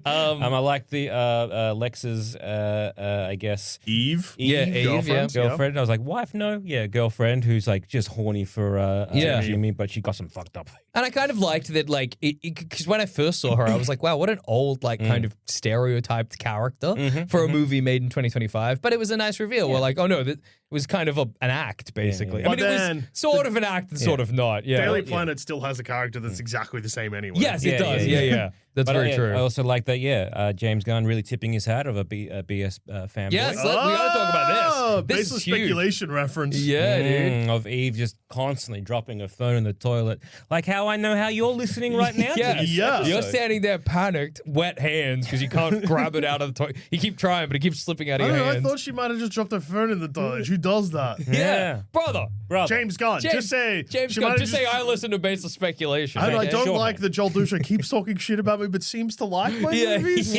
I like the Lex's, I guess, Eve. girlfriend. I was like, wife? No. Yeah, girlfriend who's like just horny for Jimmy, but she got some fucked up things. And I kind of liked that, like, because when I first saw her, I was like, wow, what an old, like, kind of stereotyped character for a movie made in 2025. But it was a nice reveal. We're like, oh no, it was kind of an act, basically. Yeah. I mean, it was sort of an act and sort of not. Yeah. Daily Planet still has a character that's exactly the same anyway. Yes, it does. Yeah. That's very true. I also like that, James Gunn really tipping his hat of a BS fanboy. Yes, we got to talk about this. This Baseless is huge. speculation reference. Yeah, dude. Of Eve just constantly dropping her phone in the toilet. Like how I know how you're listening right now. You're standing there panicked, wet hands, because you can't grab it out of the toilet. You keep trying, but it keeps slipping out of your hands. I thought she might have just dropped her phone in the toilet. Who does that? Yeah. Brother. James Gunn. Just say. James Gunn, just say I listen to Baseless speculation. And I don't like that Joel Dusha keeps talking shit about me, but seems to like my movies.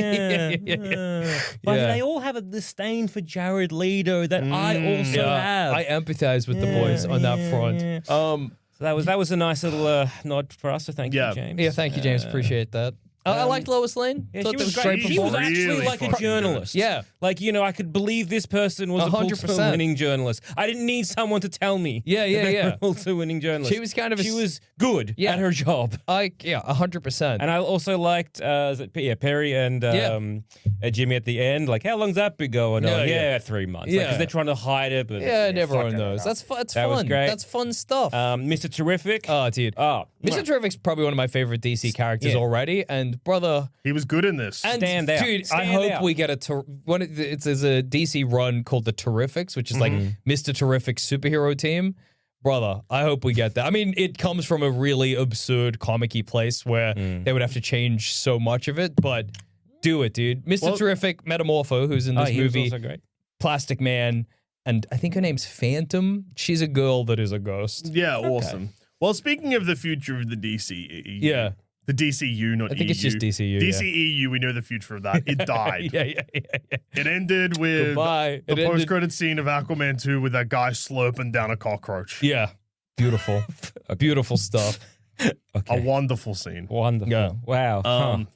But they all have a disdain for Jared Leto that I also have. I empathize with the boys on that front. So that was a nice little nod for us. So thank you, James. Yeah, thank you, James. Appreciate that. I liked Lois Lane. Yeah, she was great. She was actually like a journalist. Yeah. Like, I could believe this person was a Pulitzer-winning journalist. I didn't need someone to tell me. Yeah. Pulitzer-winning journalist. She was kind of She was good at her job. 100%. And I also liked Perry and Jimmy at the end. Like, how long's that been going on? 3 months. Yeah. Because they're trying to hide it. But everyone knows. That's fun. That was great. That's fun stuff. Mr. Terrific. Oh, dude. Mr. Terrific's probably one of my favorite DC characters already. And brother, he was good in this. And stand out. Dude, I hope we get there's a DC run called the Terrifics, which is like Mr. Terrific's superhero team. Brother, I hope we get that. I mean, it comes from a really absurd comic-y place where they would have to change so much of it, but do it, dude. Mr. Terrific, Metamorpho, who's in this movie, was also great. Plastic Man, and I think her name's Phantom. She's a girl that is a ghost. Yeah, awesome. Well, speaking of the future of the DCE, the DCU, not EU. I think it's just DCU. DCEU, we know the future of that. It died. It ended with the post-credit scene of Aquaman 2 with that guy slurping down a cockroach. Yeah. Beautiful. Beautiful stuff. A wonderful scene. Wonderful. Yeah. Wow.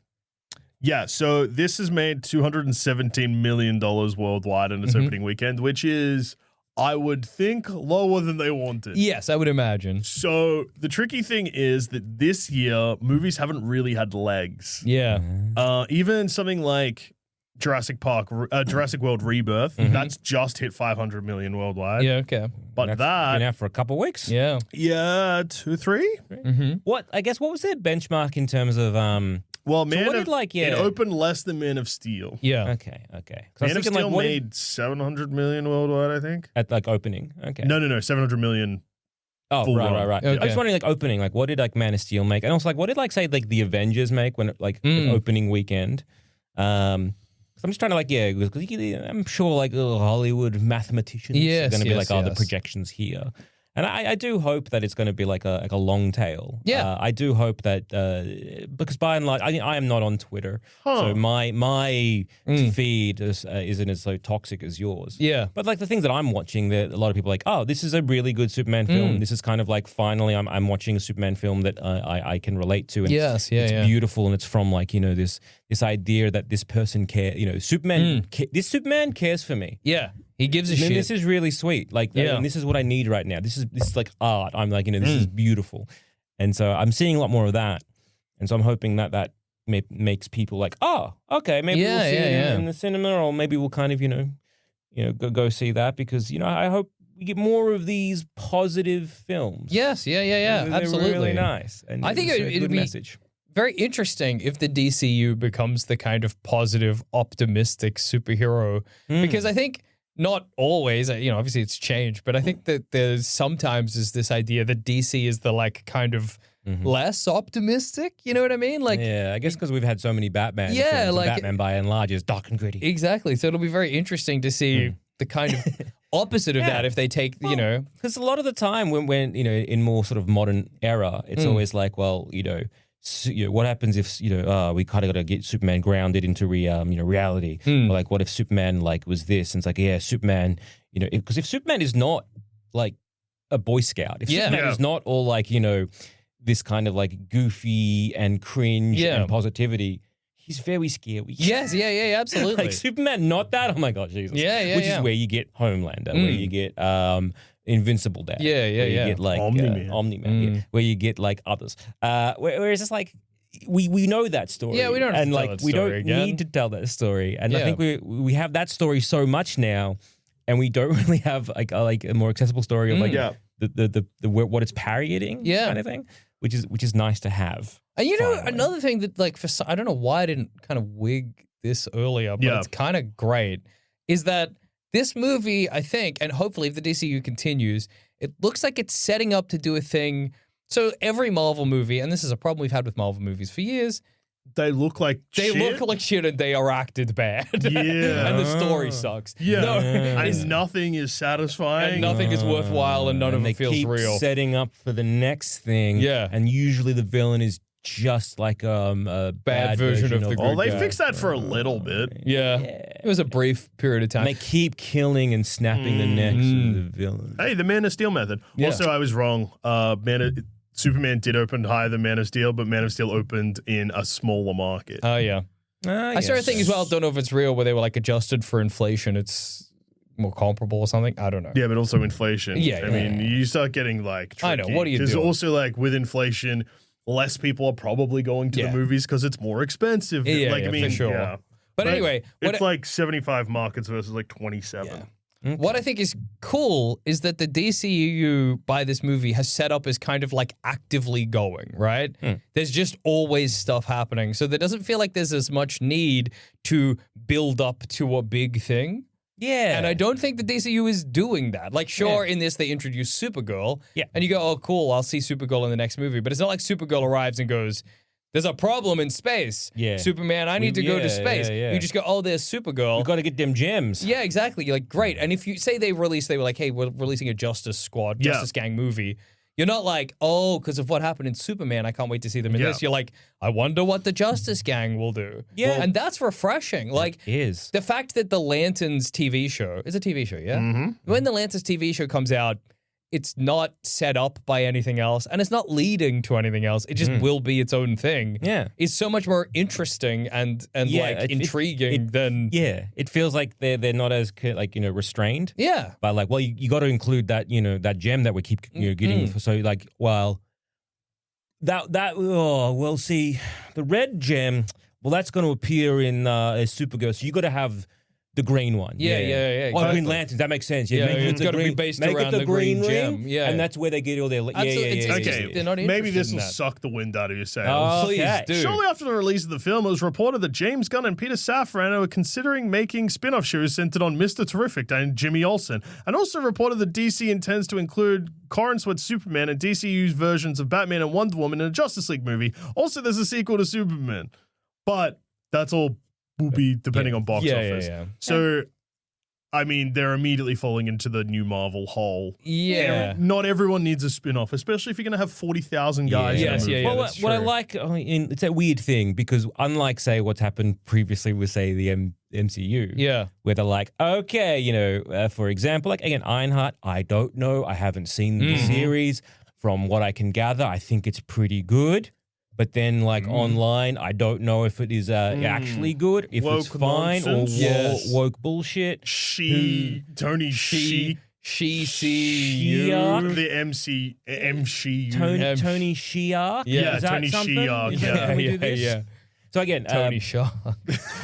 Yeah, so this has made $217 million worldwide in its opening weekend, which is, I would think, lower than they wanted. Yes, I would imagine. So the tricky thing is that this year, movies haven't really had legs. Yeah. Even something like Jurassic World Rebirth, that's just hit 500 million worldwide. Yeah, okay. But Been that... out for a couple of weeks. Yeah. Yeah, 2, 3? What was their benchmark in terms of... Well, it opened less than Man of Steel. Yeah. Okay. Man of Steel made 700 million worldwide, I think. At like opening. Okay. No, 700 million. Oh, right. Okay. I was wondering, like, opening, like, what did, like, Man of Steel make? And also, like, what did, like, say, like, the Avengers make when, like, an opening weekend? I'm just trying to, like, because I'm sure, like, Hollywood mathematicians are going to be like, the projections here. And I do hope that it's going to be like a long tail. Yeah. I do hope that, because by and large, I am not on Twitter. So my feed isn't as so toxic as yours. Yeah. But like the things that I'm watching, that a lot of people are like, oh, this is a really good Superman film. This is kind of like, finally, I'm watching a Superman film that I can relate to. And it's beautiful, and it's from like, this idea that this person cares, Superman, this Superman cares for me. Yeah. He gives a shit. This is really sweet. Like, and this is what I need right now. This is like art. I'm like, this is beautiful. And so I'm seeing a lot more of that. And so I'm hoping that makes people like, oh, okay, maybe we'll see it in the cinema, or maybe we'll kind of, go see that, because, I hope we get more of these positive films. Yes, yeah, absolutely. They're really nice. And I think it's a good be message. Very interesting if the DCU becomes the kind of positive, optimistic superhero, because I think not always, obviously it's changed, but I think that there's sometimes is this idea that DC is the like kind of less optimistic. You know what I mean? Like, yeah, I guess because we've had so many Batman. Yeah, films, like Batman by and large is dark and gritty. Exactly. So it'll be very interesting to see the kind of opposite of that if they take, because a lot of the time when in more sort of modern era, it's always like, well, what happens if we kind of got to get Superman grounded into reality? Or like, what if Superman like was this? And it's like, yeah, Superman, because if Superman is not like a Boy Scout, if Superman is not all like this kind of like goofy and cringe and positivity, he's very scary. Yes, yeah, absolutely. Like Superman, not that. Oh my God, Jesus. Yeah, Which is where you get Homelander, where you get Invincible Dad. Yeah, where you get like Omni-Man, where you get like others. Whereas it's like we know that story. Yeah, we don't have and to like tell that we story don't again. need to tell that story. And I think we have that story so much now, and we don't really have like a more accessible story of like the what it's parodying kind of thing, which is nice to have. And another thing that like I don't know why I didn't kind of wig this earlier, but it's kind of great, is that this movie, I think, and hopefully if the DCU continues, it looks like it's setting up to do a thing. So every Marvel movie, and this is a problem we've had with Marvel movies for years, they look like shit. They look like shit and they are acted bad. Yeah. And the story sucks. Yeah. And nothing is satisfying. And nothing is worthwhile and none of it feels keep real. Setting up for the next thing. Yeah. And usually the villain is just like a bad version of the Oh, good they guy. fixed that for a little bit. Yeah. It was a brief period of time. And they keep killing and snapping the necks of the villain. Hey, the Man of Steel method. Yeah. Also, I was wrong. Superman did open higher than Man of Steel, but Man of Steel opened in a smaller market. Oh, yeah. I saw a thing as well, don't know if it's real, where they were like adjusted for inflation. It's more comparable or something. I don't know. Yeah, but also inflation. Yeah, I mean, you start getting like tricky. I know, what do you do? Because also like with inflation, less people are probably going to the movies because it's more expensive. Yeah, like, I mean, for sure. Yeah. But anyway, it's like 75 markets versus like 27. Yeah. What I think is cool is that the DCU by this movie has set up as kind of like actively going, right? There's just always stuff happening. So there doesn't feel like there's as much need to build up to a big thing. Yeah. And I don't think the DCU is doing that. Like, sure, in this, they introduce Supergirl. Yeah. And you go, oh, cool, I'll see Supergirl in the next movie. But it's not like Supergirl arrives and goes, there's a problem in space. Yeah. Superman, I need to go to space. Yeah. You just go, oh, there's Supergirl. You got to get them gems. Yeah, exactly. You're like, great. And if you say they were like, hey, we're releasing a Justice Gang movie. You're not like, oh, because of what happened in Superman, I can't wait to see them in this. You're like, I wonder what the Justice Gang will do. Yeah. And that's refreshing. Like, the fact that the Lanterns TV show is a TV show, yeah? Mm-hmm. When the Lanterns TV show comes out, it's not set up by anything else, and it's not leading to anything else. It just will be its own thing. Yeah. It's so much more interesting and intriguing than... Yeah. It feels like they're not as restrained. Yeah. But like, well, you got to include that, that gem that we keep getting. So like, well, we'll see the red gem. Well, that's going to appear in Supergirl. So you got to have the green one. Yeah. Oh, Green Lanterns. That makes sense. Yeah, it's got to be based around the green gem. Yeah. And that's where they get all their... Okay, they're not maybe this interested in will that. suck the wind out of your sails. Oh, Please okay. do. Shortly after the release of the film, it was reported that James Gunn and Peter Safran are considering making spin-off shows centered on Mr. Terrific and Jimmy Olsen, and also reported that DC intends to include Corrin Sweat's Superman and DCU's versions of Batman and Wonder Woman in a Justice League movie. Also, there's a sequel to Superman. But that's all will be depending on box office. Yeah. So... I mean, they're immediately falling into the new Marvel hole. Yeah. Not everyone needs a spin-off, especially if you're going to have 40,000 guys. Yes, in a movie. yeah. Well, that's what I true. like, it's a weird thing because unlike, say, what's happened previously with, say, the MCU, where they're like, okay, for example, like, again, Ironheart, I don't know. I haven't seen the series. From what I can gather, I think it's pretty good. But then, like, online, I don't know if it is actually good, if Woke it's fine, nonsense. or woke bullshit. Tony She see Shia? you. The MCU. Tony Shia? Yeah, Is that Tony something? Shia, Is that yeah. how we do this? So again, Tony Shaw.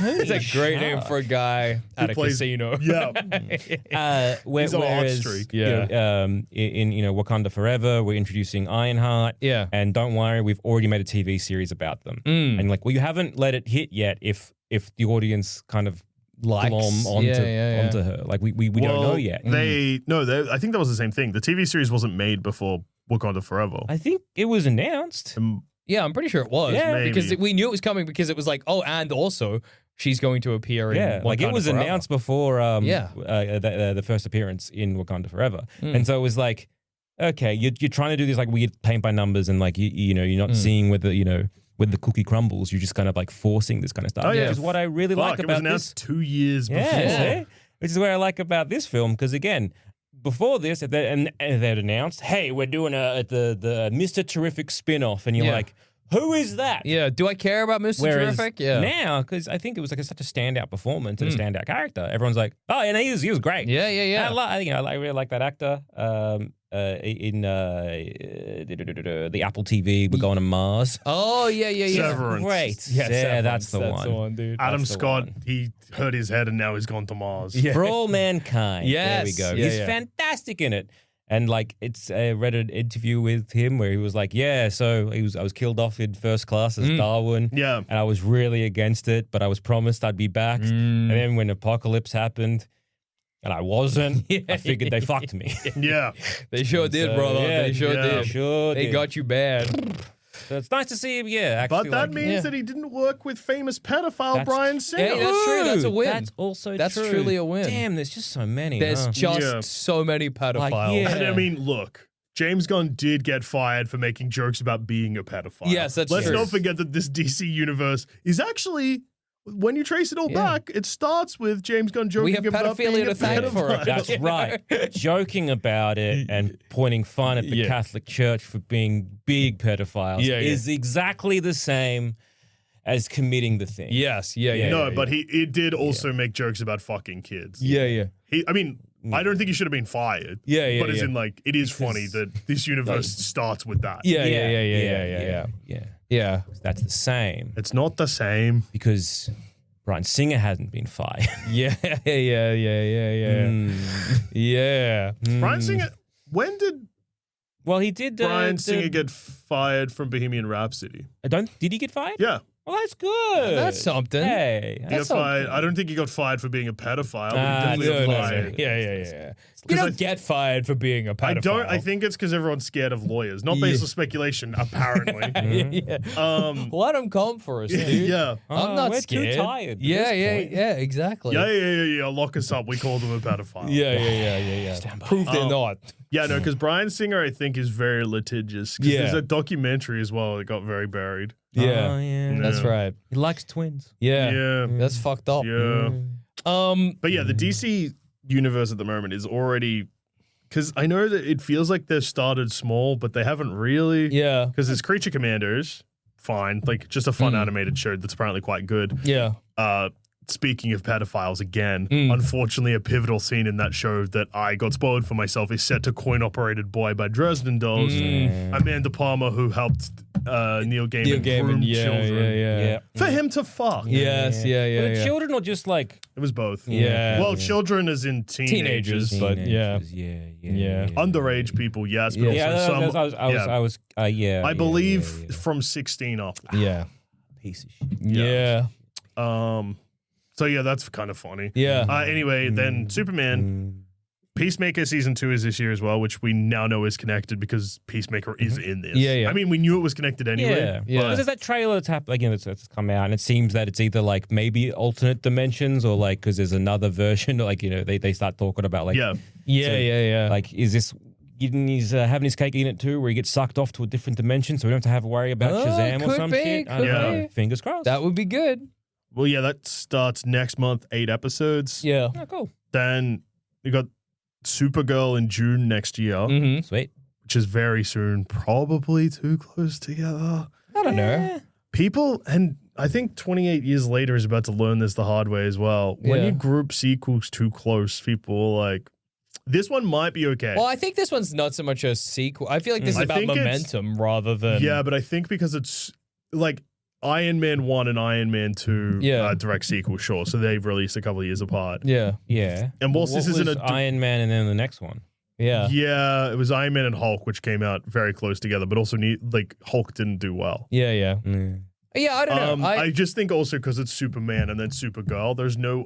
It's a great name for a guy at a casino. Yeah. He's on a hot whereas, streak. in Wakanda Forever, we're introducing Ironheart. Yeah. And don't worry, we've already made a TV series about them. And like, well, you haven't let it hit yet if the audience kind of glom onto her. Like we don't know yet. I think that was the same thing. The TV series wasn't made before Wakanda Forever. I think it was announced. Yeah, I'm pretty sure it was. Yeah, because we knew it was coming because it was like, oh, and also she's going to appear in Wakanda like it was Forever. announced before the first appearance in Wakanda Forever. And so it was like, okay, you're trying to do this like weird paint by numbers and like you know you're not seeing with the cookie crumbles, you're just kind of like forcing this kind of stuff. Oh, yeah. Which is what I really like about it was announced this. 2 years before. Yeah, which is what I like about this film because again, before this, they'd announced, hey, we're doing the Mr. Terrific spin-off, and you're like, who is that? Yeah, do I care about Mr. Terrific? Yeah. Now, because I think it was like such a standout performance and a standout character, everyone's like, oh, and he was great. Yeah. I really like that actor. In the Apple TV, we're going to Mars. Oh yeah. Severance. Great. Yeah, Yeah, that's the That's the one. one, dude. Adam That's the Scott, one. he hurt his head and now he's gone to Mars. Yeah. For All Mankind. Yes. There we go. Yeah, He's yeah. fantastic in it. And like, I read an interview with him where he was like, yeah, so I was killed off in first class as Darwin. Yeah. And I was really against it, but I was promised I'd be back. And then when Apocalypse happened, and I wasn't, I figured they fucked me. Yeah. They sure did, So, brother. yeah, They sure yeah. did. Sure They did. got you bad. So it's nice to see him, actually. But that like, means that he didn't work with famous pedophile That's- Bryan Singer. Yeah, that's true. That's a win. That's also That's true. truly a win. Damn, there's just so many. There's huh? just so many pedophiles. yeah. And I mean, look, James Gunn did get fired for making jokes about being a pedophile. Yes, that's Let's true. not forget that this DC universe is actually, when you trace it all back, it starts with James Gunn joking We have about pedophilia being a to thank for it. pedophile. That's right. Joking about it and pointing fun at the Yeah. Catholic Church for being big pedophiles is exactly the same as committing the thing. Yes, yeah. No, but it did also make jokes about fucking kids. Yeah. I don't think he should have been fired. Yeah, But as in, like, it is funny that this universe starts with that. Yeah. That's the same It's not the same. because Bryan Singer hasn't been fired. Yeah. Bryan Singer, when did Well, he did. Bryan Singer get fired from Bohemian Rhapsody? Did he get fired? Yeah. Well, that's good. That's something. Hey, He got fired. I don't think he got fired for being a pedophile. But Ah, he definitely no, got no, fired. no. Yeah. You don't get fired for being a pedophile. I think it's because everyone's scared of lawyers. Not based on speculation, apparently. Let them come for us, dude. Yeah. I'm not we're scared. too tired. Yeah, exactly. Yeah. Lock us up. We called him a pedophile. Yeah. Prove they're not. Yeah, no, because Bryan Singer, I think, is very litigious. 'Cause Yeah. there's a documentary as well that got very buried. Yeah. Oh, yeah. That's right. He likes twins. Yeah. Yeah. That's fucked up. Yeah. But yeah, the DC universe at the moment is already, because I know that it feels like they've started small, but they haven't really. Yeah. Because there's Creature Commanders, fine, like just a fun animated show that's apparently quite good. Yeah. Speaking of pedophiles again, unfortunately, a pivotal scene in that show that I got spoiled for myself is set to Coin Operated Boy by Dresden Dolls. Amanda Palmer, who helped Neil Gaiman groom children. Yeah. For him to fuck. Yes, But yeah. children are just like It was both. Yeah. Well, children as in teenagers. But yeah. yeah. Underage people, yes, but also I believe from 16 up. Yeah. Piece of shit. Yeah. So yeah, that's kind of funny. Yeah. Anyway, then Superman. Peacemaker season 2 is this year as well, which we now know is connected because Peacemaker is in this. Yeah. I mean, we knew it was connected anyway. Yeah. Yeah. Because there's that trailer that's happened again. It's come out, and it seems that it's either like maybe alternate dimensions or like because there's another version. Like they start talking about like Yeah. like is this. He's having his cake eating it too, where he gets sucked off to a different dimension, so we don't have to worry about Shazam or could some be, shit. I could don't know. be. Fingers crossed. That would be good. Well, yeah, that starts next month, 8 episodes. Yeah. Oh, cool. Then we got Supergirl in June next year, Mm-hmm. Sweet. which is very soon. Probably too close together. I don't know. People, and I think 28 years later is about to learn this the hard way as well. When Yeah. you group sequels too close, people are like, this one might be okay. Well, I think this one's not so much a sequel. I feel like this is I about think it's- momentum rather than. Yeah, but I think because it's like Iron Man 1 and Iron Man 2 direct sequel, sure. So they've released a couple of years apart. Yeah. Yeah. And whilst What this isn't was a Iron Man and then the next one. Yeah. Yeah, it was Iron Man and Hulk, which came out very close together, but also Hulk didn't do well. Yeah. Yeah, I don't know. I just think also because it's Superman and then Supergirl, there's no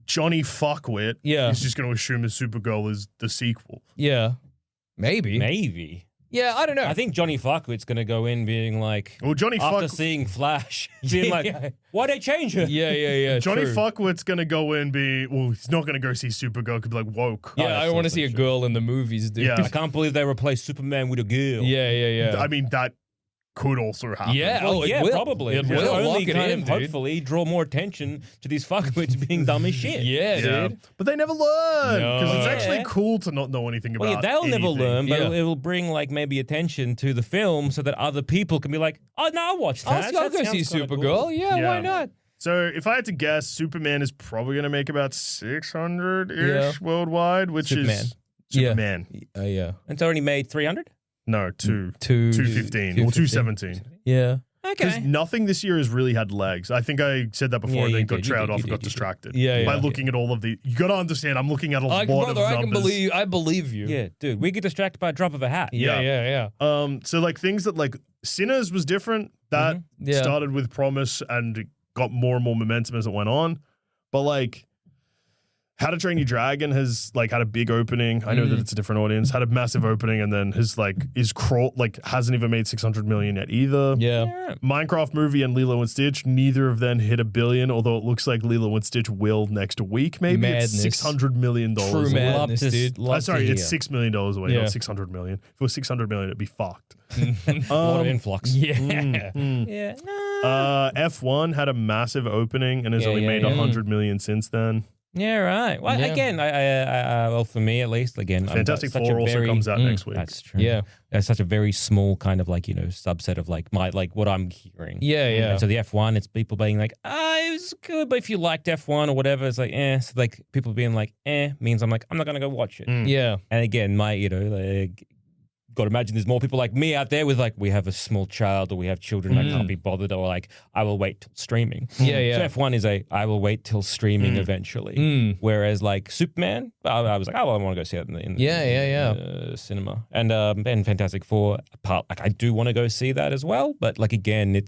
Johnny Fuckwit is just going to assume that Supergirl is the sequel. Yeah. Maybe. Yeah, I don't know. I think Johnny Fuckwit's going to go in being like, after seeing Flash, being like, why'd they change her? Yeah. Johnny Fuckwit's going to go in he's not going to go see Supergirl, could be like, woke. Yeah, I want to see a girl in the movies, dude. Yeah. I can't believe they replaced Superman with a girl. Yeah. I mean, that could also happen. Yeah, it will. Probably. It will. Only Lock it kind in, of dude. hopefully draw more attention to these fuckwits being dumb as shit. Yeah, dude. But they never learn because it's actually Yeah. cool to not know anything about. Well, yeah, they'll never anything. learn, but it will bring like maybe attention to the film so that other people can be like, oh no, I'll watch that. I'll go see sounds kinda Supergirl. cool. Yeah, why not? So if I had to guess, Superman is probably going to make about 600-ish worldwide, which is Superman. Yeah. It's already made 300? No, 215 or 217. Yeah. Because Okay. nothing this year has really had legs. I think I said that before Yeah, and then you got did, you trailed did, off you and got did, you did. distracted. Yeah, By yeah. looking at all of the... You got to understand, I'm looking at a lot of numbers. I believe you. Yeah, dude, we get distracted by a drop of a hat. Yeah. So like things that like Sinners was different. That Yeah. started with promise and got more and more momentum as it went on. But like How to Train Your Dragon has like had a big opening. I know that it's a different audience. Had a massive opening and then hasn't even made 600 million yet either. Yeah. Minecraft movie and Lilo and Stitch, neither of them hit $1 billion, although it looks like Lilo and Stitch will next week. Maybe Madness. it's $600 million. True away. madness, dude. Sorry, it's $6 million away, Yeah. not 600 million. If it was 600 million, it'd be fucked. A lot of influx. Yeah. Yeah. No. F1 had a massive opening and has Yeah, only yeah, made yeah. 100 million since then. Yeah, right. Well, Yeah. again, well, for me at least, again, Fantastic such a Four also very- comes out next week. That's true. Yeah. That's such a very small kind of like, subset of like what I'm hearing. Yeah. And so the F1, it's people being like, it was good, but if you liked F1 or whatever, it's like, So like people being like, means I'm like, I'm not going to go watch it. Yeah. And again, got to imagine there's more people like me out there with like, we have a small child or we have children that can't be bothered or like, I will wait till streaming. Yeah. So F1 is I will wait till streaming eventually. Whereas like Superman, I was like, I want to go see it in the cinema. And Fantastic Four, I do want to go see that as well. But like, again,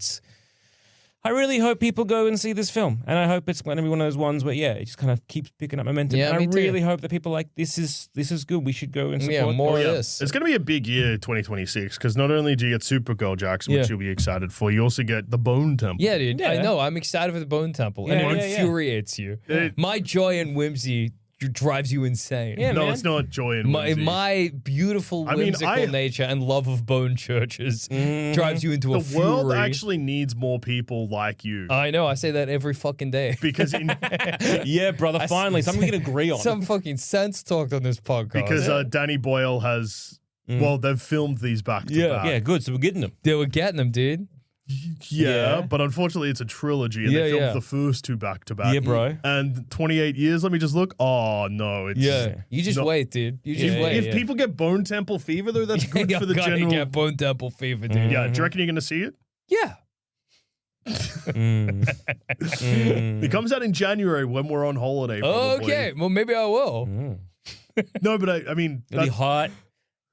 I really hope people go and see this film. And I hope it's going to be one of those ones where, it just kind of keeps picking up momentum. Yeah, and me I too. really hope that people are like, this is good. We should go and support Yeah, more this. of this. It's going to be a big year, 2026, because not only do you get Supergirl, Jackson, which Yeah. you'll be excited for, you also get the Bone Temple. Yeah, dude. I Yeah. know. I'm excited for the Bone Temple. Yeah, and it yeah, yeah. infuriates you. My joy and whimsy drives you insane. Yeah, No, man. it's not joy and whimsy. My beautiful whimsical nature and love of bone churches drives you into a The world fury. actually needs more people like you. I know. I say that every fucking day. Because Yeah, brother, finally, something we can agree on. Some fucking sense talked on this podcast. because Danny Boyle has they've filmed these back to back. Yeah, good. So we're getting them. they were getting them, dude. Yeah, but unfortunately it's a trilogy and Yeah, they filmed yeah. the first two back to back. Yeah, bro. And 28 years, let me just look. Oh no, it's You just wait, dude. You just wait. If people get Bone Temple fever though, that's good for the Gotta general. get Bone Temple fever, dude. Yeah, do you reckon you're gonna see it? Yeah. It comes out in January when we're on holiday. Probably. Okay. Well, maybe I will. No, but I mean, It'll be hot.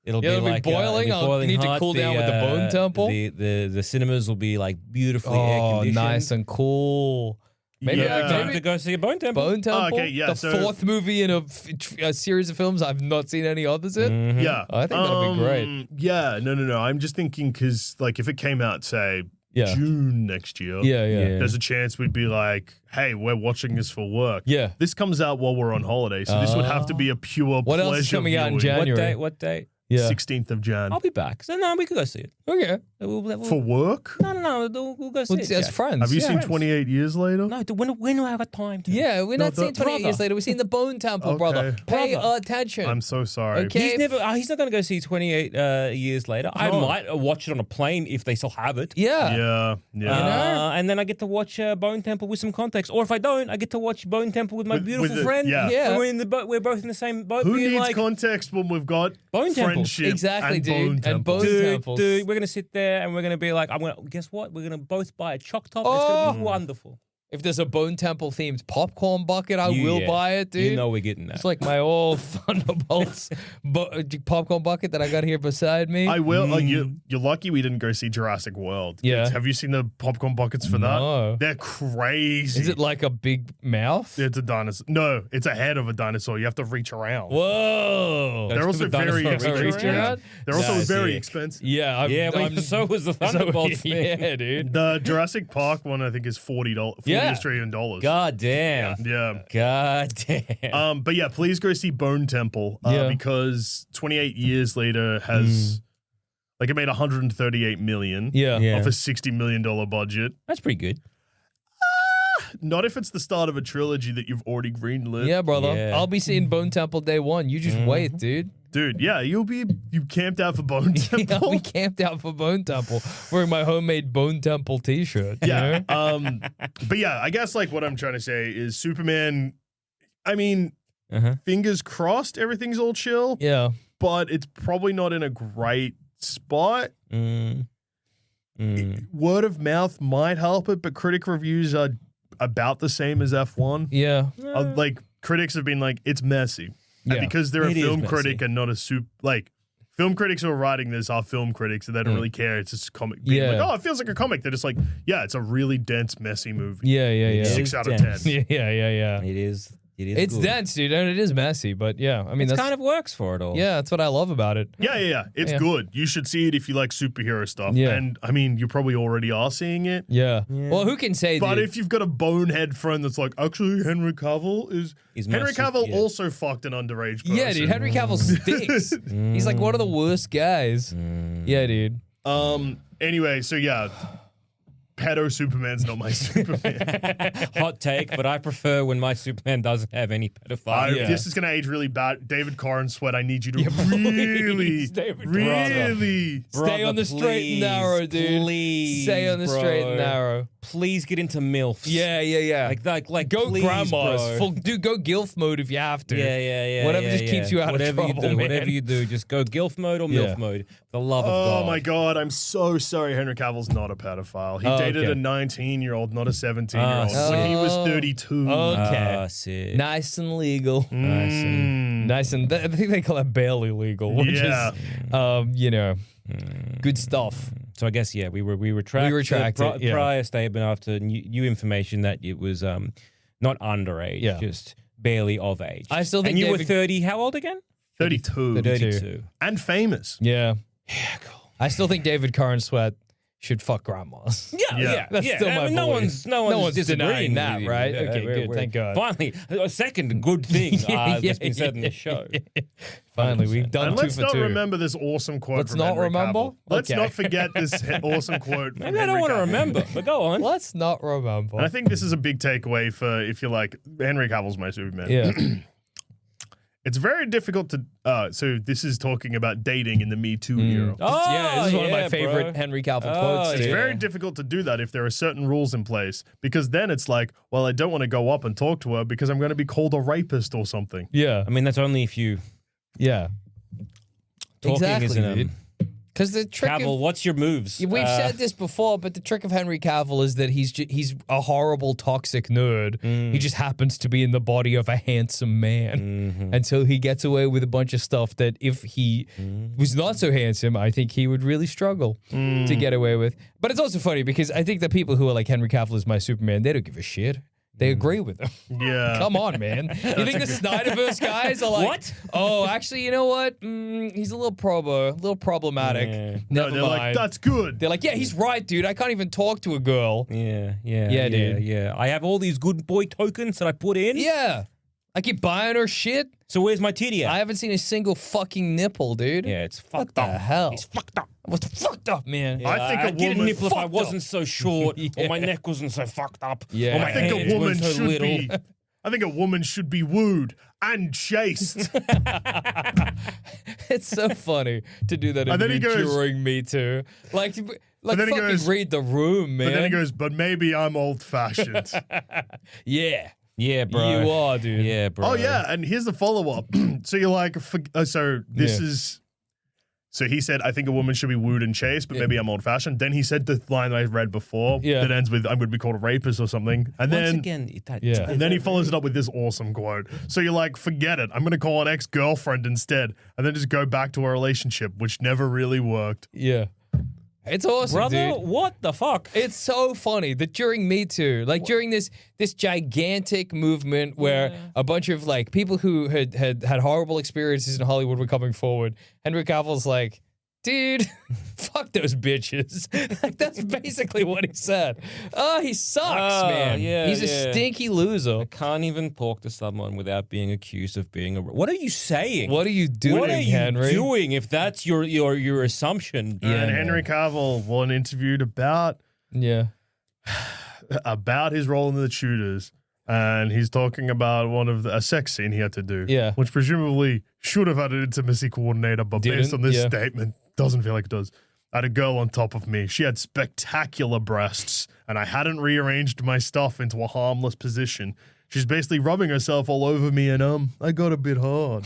It'll It'll be be like boiling. I'll need to hot. cool down with the Bone Temple. The cinemas will be like beautifully air Oh, conditioned. nice and cool. Maybe Yeah. I Time to go see a Bone Temple. Bone Temple. okay, yeah, The so- fourth movie in a series of films I've not seen any others in. yeah, I think that'd be great. Yeah, no. I'm just thinking because like if it came out say Yeah. June next year, Yeah. there's a chance we'd be like, hey, we're watching this for work. Yeah. This comes out while we're on holiday, so this would have to be a pure What pleasure else is coming out in viewing. January? What date? Yeah. 16th of Jan. I'll be back. So no, we could go see it. Okay. For work? No, we'll go see Well, it. as yeah. friends. Have you yeah. seen 28 Years Later? No, when do I have time to? Yeah, we're not seeing 28 years brother. later. We're seeing the Bone Temple, Okay. brother. Pay Brother. attention. I'm so sorry. Okay. He's not going to go see 28 years later. I No. might watch it on a plane if they still have it. Yeah. Yeah. And then I get to watch Bone Temple with some context. Or if I don't, I get to watch Bone Temple with my beautiful the- friend. yeah. Yeah. And we're in the boat. We're both in the same boat. Who being needs like, context when we've got Bone Temple. friendship Exactly, and dude. Bone And Temple? Bone Temples. Dude, we're gonna sit there and we're gonna be like, guess what? We're gonna both buy a choc top. It's Oh. gonna be wonderful. If there's a Bone Temple themed popcorn bucket, I will buy it, dude. You know we're getting that. It's like my old Thunderbolts popcorn bucket that I got here beside me. I will. You're lucky we didn't go see Jurassic World. Yeah. Have you seen the popcorn buckets for No. that? They're crazy. Is it like a big mouth? It's a dinosaur. No, it's a head of a dinosaur. You have to reach around. Whoa. They're also very expensive. They're also very expensive. Yeah. So was the Thunderbolts thing. Yeah, dude. The Jurassic Park one, I think, is $40 Australian dollars. God damn. Yeah. God damn. But yeah, please go see Bone Temple because 28 years later has like it made 138 million. Yeah. Off a $60 million budget. That's pretty good. Not if it's the start of a trilogy that you've already greenlit. Yeah, brother. Yeah. I'll be seeing Bone Temple day one. You just wait, dude. Dude, yeah, you camped out for Bone Temple. I'll be camped out for Bone Temple wearing my homemade Bone Temple t-shirt. Yeah. You know? But yeah, I guess like what I'm trying to say is Superman, I mean, fingers crossed everything's all chill. Yeah. But it's probably not in a great spot. Word of mouth might help it, but critic reviews are about the same as F1. Yeah. Like critics have been like, it's messy. Yeah. And because they're a It is film messy. critic and not a film critics who are writing this are film critics and they don't really care. It's just comic. Being Yeah. like, oh, it feels like a comic. They're just like, yeah, it's a really dense, messy movie. Yeah. 6 out of dense. 10. Yeah. It is. It's good. dense, dude, and it is messy, but yeah. I mean, It that's kind of works for it all. yeah, that's what I love about it. Yeah. It's Yeah. good. You should see it if you like superhero stuff. Yeah. And I mean, you probably already are seeing it. Yeah. Well, who can say But dude? if you've got a bonehead friend that's like, actually, Henry Cavill is. He's Henry massive, Cavill yeah. also fucked an underage person. Yeah, dude, Henry Cavill stinks. He's like one of the worst guys. Yeah, dude. Anyway, so yeah. Pedo Superman's not my Superman. Hot take, but I prefer when my Superman doesn't have any pedophilia. This is going to age really bad. David Corn Sweat, I need you to please, David really Stay on the straight and narrow, dude. Please, Stay on the straight and narrow. Please get into MILFs. Yeah. Like Go please, grandmas. bro. Dude, go GILF mode if you have to. Yeah. Whatever just keeps you out of trouble, man. Whatever you do, just go GILF mode or MILF mode. For the love of God. Oh my God, I'm so sorry Henry Cavill's not a pedophile. He dated a 19-year-old, not a 17-year-old. When he was 32. Okay. Sick. Nice and legal. Nice and I think they call it barely legal, which is good stuff. So I guess we retract. We retract it, yeah. Prior statement after new information that it was not underage, just barely of age. I still think and you were David- 30. How old again? 32. 32. And famous. Yeah. Cool. I still think David Corn Sweat should fuck grandmas. Yeah. That's still my no boy. one's No one's disagreeing denying that, with you. right? Yeah, Okay, good. Thank God. Finally, a second good thing that's been said in the show. Finally, we've done And 2 let's for not 2. remember this awesome quote Let's from not Henry remember? Cavill. Let's Okay. not forget this awesome quote from Maybe I don't Henry want to Cavill. remember, but go on. Let's not remember. And I think this is a big takeaway for if you like Henry Cavill's my Superman. Yeah. It's very difficult to. So this is talking about dating in the Me Too era. Yeah, this is one of my yeah, favorite bro. Henry Cavill Oh, quotes. It's dude. very difficult to do that if there are certain rules in place because then it's like, well, I don't want to go up and talk to her because I'm going to be called a rapist or something. Yeah. I mean, that's only if you Yeah. talking Exactly, isn't dude. Because the trick Cavill. of, What's your moves? we've said this before, but the trick of Henry Cavill is that he's a horrible, toxic nerd. He just happens to be in the body of a handsome man. And so he gets away with a bunch of stuff that if he was not so handsome, I think he would really struggle to get away with. But it's also funny because I think the people who are like Henry Cavill is my Superman, they don't give a shit. They agree with him. Yeah. Come on, man. You think the Snyderverse guys are like, What? Oh, actually, you know what? He's a little problematic. Yeah. Never They're mind. like, that's good. They're like, yeah, he's right, dude. I can't even talk to a girl. Yeah, dude. Yeah, I have all these good boy tokens that I put in. Yeah. I keep buying her shit. So where's my titty at? I haven't seen a single fucking nipple, dude. Yeah, it's What fucked the up. hell? It's fucked up. What's fucked up, man? Yeah, I think I'd a get woman- a nipple if I fucked wasn't up. so short or my neck wasn't so fucked up. Yeah. Or my I think a hands woman weren't so should little. be. I think a woman should be wooed and chased. It's so funny to do that And then he goes- during Me Too. Like then he fucking goes- read the room, man. But then he goes, but maybe I'm old fashioned. yeah. Yeah, bro. You are, dude. Yeah, bro. Oh yeah, and here's the follow up. So you're like, so this Yeah. is. So he said, I think a woman should be wooed and chased, but maybe I'm old-fashioned. Then he said the line that I read before that ends with, I'm going to be called a rapist or something. And then he follows it up with this awesome quote. So you're like, forget it. I'm going to call an ex-girlfriend instead. And then just go back to a relationship, which never really worked. Yeah. It's awesome, brother. dude. What the fuck? It's so funny that during Me Too, like during this gigantic movement where a bunch of like people who had horrible experiences in Hollywood were coming forward, Henry Cavill's like, dude, fuck those bitches. Like, that's basically what he said. Oh, he sucks, man. Yeah, he's a stinky loser. I can't even talk to someone without being accused of being a. What are you saying? What are you doing, what are you Henry? doing if that's your assumption? Yeah, and Henry Cavill was interviewed about his role in The Tudors. And he's talking about a sex scene he had to do. Yeah. Which presumably should have had an intimacy coordinator, but based on this statement, doesn't feel like it does. I had a girl on top of me. She had spectacular breasts, and I hadn't rearranged my stuff into a harmless position. She's basically rubbing herself all over me, and I got a bit hard.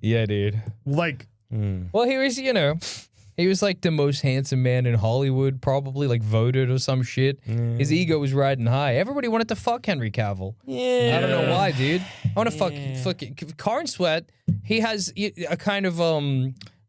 Yeah, dude. Like, well, he was like the most handsome man in Hollywood, probably like voted or some shit. His ego was riding high. Everybody wanted to fuck Henry Cavill. Yeah. I don't know why, dude. I want to fuck Karn Sweat. He has a kind of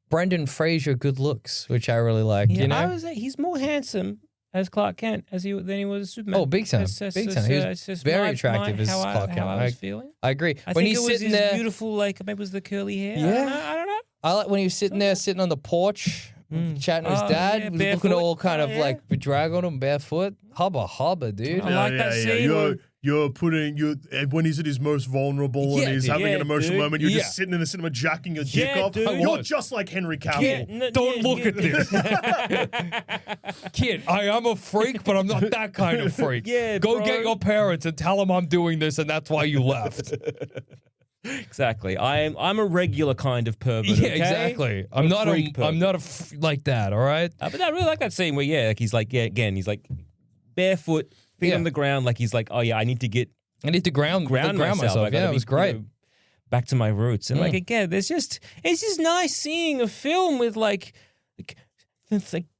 Brendan Fraser good looks, which I really like. Yeah, you know, I was like, he's more handsome as Clark Kent than he was as Superman. Oh, big time, big time. He was very attractive as Clark Kent. I was feeling. I agree. I when think he's it was sitting his there, beautiful, like maybe it was the curly hair. Yeah. I don't know. I like when he was sitting there, sitting on the porch, chatting to his dad, looking all kind of like bedrag on him, barefoot. Hubba, dude. I like that scene. You're when he's at his most vulnerable and he's having an emotional moment, you're just sitting in the cinema jacking your dick off. Dude. You're just like Henry Cavill. Don't look at this. Kid, I am a freak, but I'm not that kind of freak. Go get your parents and tell them I'm doing this and that's why you left. Exactly. I'm a regular kind of pervert. Yeah, okay? exactly. I'm not like that. All right. But I really like that scene where he's like he's like barefoot, feet on the ground, like he's like, oh yeah, I need to ground myself. Yeah, it was great. Back to my roots, and like again, it's just nice seeing a film with like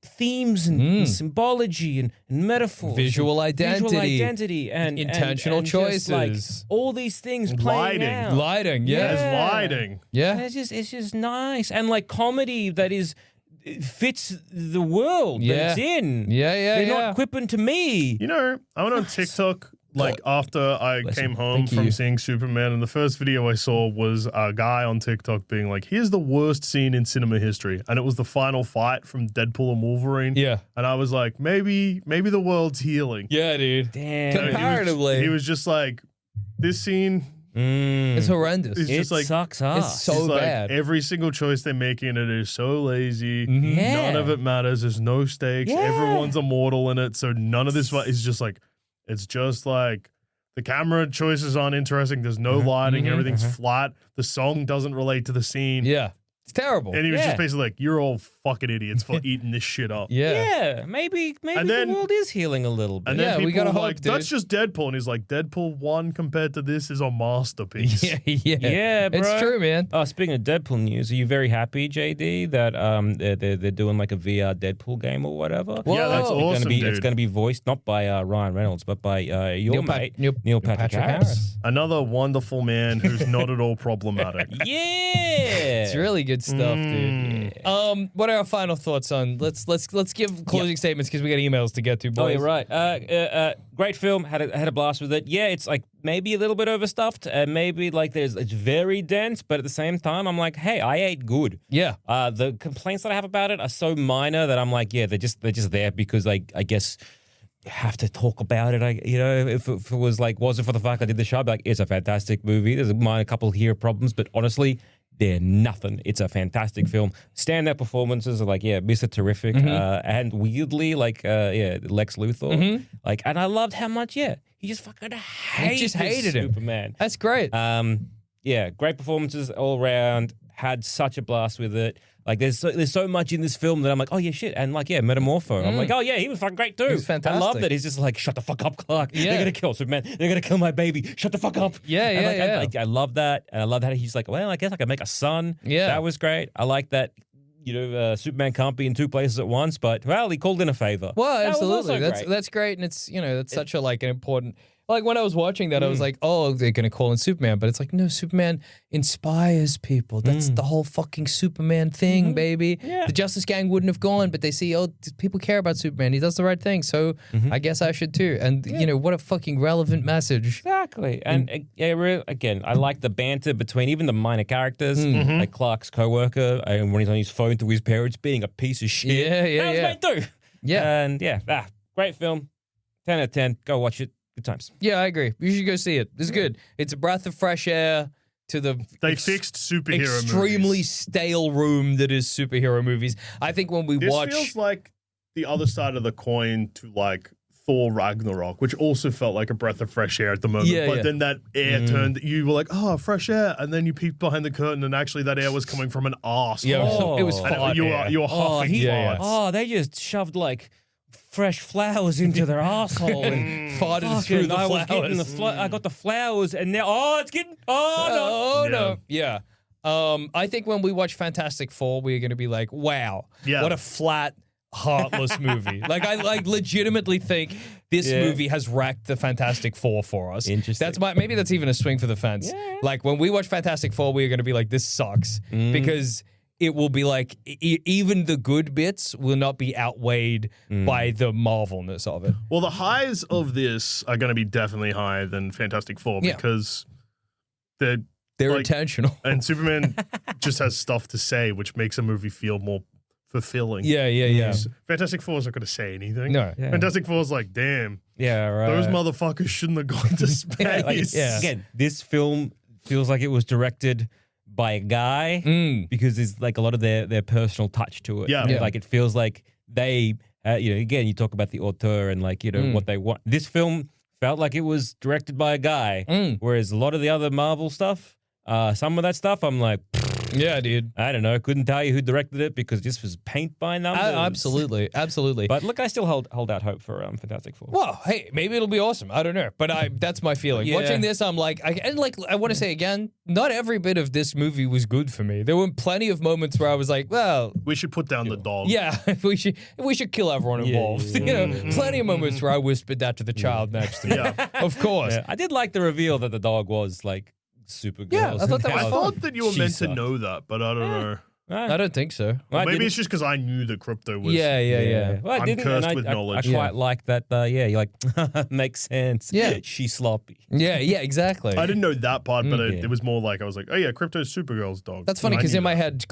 themes and symbology and metaphors, visual identity, and intentional choices, like, all these things playing out. Lighting, There's lighting, And it's just nice, and like comedy that fits the world that it's in. They're not quipping to me. You know, I went on TikTok like after I came home from seeing Superman, and the first video I saw was a guy on TikTok being like, here's the worst scene in cinema history. And it was the final fight from Deadpool and Wolverine. Yeah. And I was like, maybe the world's healing. Yeah, dude. Damn. Comparatively. He was just like, this scene... It's horrendous. It sucks ass. It's so bad. Like, every single choice they're making in it is so lazy. Yeah. None of it matters. There's no stakes. Yeah. Everyone's immortal in it. So none of this is just like, it's just like the camera choices aren't interesting. There's no lighting. Everything's flat. The song doesn't relate to the scene. Yeah. It's terrible. And he was just basically like, you're all fucking idiots for eating this shit up. Yeah. Maybe the world is healing a little bit. And then people we gotta were hope, like, dude. that's just Deadpool. And he's like, Deadpool 1 compared to this is a masterpiece. Yeah, bro. It's true, man. Oh, speaking of Deadpool news, are you very happy, JD, that they're doing like a VR Deadpool game or whatever? Whoa. Yeah, that's awesome, dude. It's going to be voiced not by Ryan Reynolds, but by your mate, Neil Patrick Harris. Another wonderful man who's not at all problematic. It's really good stuff, dude. What are our final thoughts on? Let's give closing statements because we got emails to get to, boys. Oh, you're right. Great film. Had a blast with it. Yeah, it's like maybe a little bit overstuffed. Maybe like it's very dense, but at the same time, I'm like, hey, I ate good. Yeah. The complaints that I have about it are so minor that I'm like, yeah, they're just there because I guess you have to talk about it. If it was like, wasn't for the fact I did the show, I'd be like, it's a fantastic movie. There's a couple here problems, but honestly, they're nothing. It's a fantastic film. Stand-up performances are like, Mr. Terrific. And weirdly, like, Lex Luthor. Like, and I loved how much, he just fucking hated him. Superman. That's great. Great performances all around. Had such a blast with it. Like there's so much in this film that I'm like, oh yeah, shit, and like Metamorpho. I'm like, oh yeah, he was fucking great too. He was fantastic. I love that he's just like, shut the fuck up, Clark. They're gonna kill Superman. They're gonna kill my baby. Shut the fuck up. I love that, and I love that he's like, well, I guess I can make a son. Yeah, that was great. I like that. Superman can't be in two places at once, but well, he called in a favor. Well, absolutely, that's great, and it's that's such an important. Like when I was watching that, I was like, oh, they're going to call in Superman. But it's like, no, Superman inspires people. That's the whole fucking Superman thing, baby. Yeah. The Justice Gang wouldn't have gone, but they see, people care about Superman. He does the right thing. So I guess I should too. And, what a fucking relevant message. Exactly. And again, I like the banter between even the minor characters, like Clark's coworker, and when he's on his phone to his parents being a piece of shit. That was great too. Yeah. And great film. 10 out of 10. Go watch it. Good times. Yeah, I agree. You should go see it. It's good. It's a breath of fresh air to the fixed superhero extremely movies. Stale room that is superhero movies. I think when we watch, this feels like the other side of the coin to like Thor Ragnarok, which also felt like a breath of fresh air at the moment. But then that air turned. You were like, oh, fresh air, and then you peeked behind the curtain, and actually that air was coming from an arse. Yeah, it was fart. You were huffing farts. Oh, they just shoved like fresh flowers into their asshole and farted through the flowers. I got the flowers, and now it's getting no. Yeah. I think when we watch Fantastic Four, we're going to be like, wow, what a flat, heartless movie. Like I legitimately think this movie has wrecked the Fantastic Four for us. Interesting. Maybe that's even a swing for the fence. Yeah. Like when we watch Fantastic Four, we're going to be like, this sucks because it will be like even the good bits will not be outweighed by the Marvelness of it. Well, the highs of this are going to be definitely higher than Fantastic Four because they're intentional. And Superman just has stuff to say, which makes a movie feel more fulfilling. Yeah. Fantastic Four isn't going to say anything. No. Yeah. Fantastic Four's like, damn. Yeah, right. Those motherfuckers shouldn't have gone to space. Again, this film feels like it was directed by a guy because there's like a lot of their personal touch to it. Yeah. Like it feels like they, again, you talk about the auteur and like, what they want. This film felt like it was directed by a guy, whereas a lot of the other Marvel stuff, some of that stuff, I'm like, yeah, dude. I don't know. Couldn't tell you who directed it because this was paint by numbers. Absolutely. But look, I still hold out hope for Fantastic Four. Well, hey, maybe it'll be awesome. I don't know, but that's my feeling. Yeah. Watching this, I'm like, I want to say again, not every bit of this movie was good for me. There were plenty of moments where I was like, well, we should put down the dog. Yeah, we should kill everyone involved. Plenty of moments where I whispered that to the child next to me. Yeah, of course. Yeah. I did like the reveal that the dog was like Supergirl. Yeah, I thought that was fun. I thought that you were meant to know that, but I don't know. I don't think so. Well, maybe it's just because I knew that crypto was. Yeah. Well, I'm cursed with knowledge. I quite like that. You're like, makes sense. Yeah, she's sloppy. Yeah, exactly. I didn't know that part, but it was more like I was like, oh yeah, Crypto's Supergirl's dog. That's funny because in my head,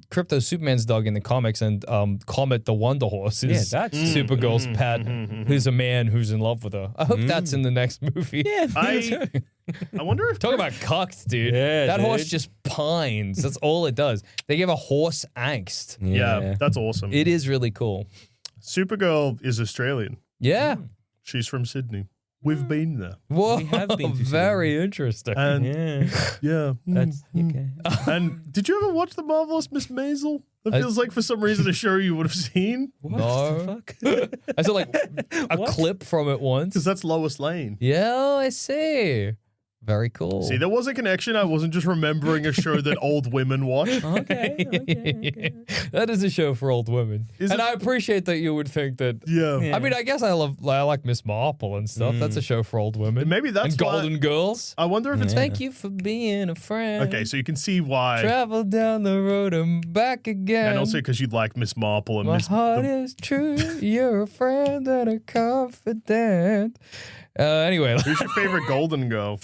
Crypto's Superman's dog in the comics, and Comet the Wonder Horse is Supergirl's pet, who's a man who's in love with her. I hope that's in the next movie. Yeah, I wonder if talk about cucked, dude. Yeah, that horse just pines. That's all it does. They give a horse angst. Yeah, that's awesome. It is really cool. Supergirl is Australian. Yeah, she's from Sydney. We've been there. Whoa, we have been to very Sydney. interesting. And that's okay. And did you ever watch The Marvelous Miss Maisel? It feels like for some reason a show you would have seen. What the fuck? I saw like a clip from it once. Because that's Lois Lane. Yeah, I see. Very cool. See, there was a connection. I wasn't just remembering a show that old women watch. Okay. That is a show for old women. I appreciate that you would think that. Yeah. I mean, I guess I like Miss Marple and stuff. That's a show for old women. And maybe that's and Golden Girls. I wonder if it's... Thank you for being a friend. Okay, so you can see why. Travel down the road and back again. And also because you like Miss Marple and My heart is true. You're a friend and a confidant. Anyway. Who's your favorite Golden Girl?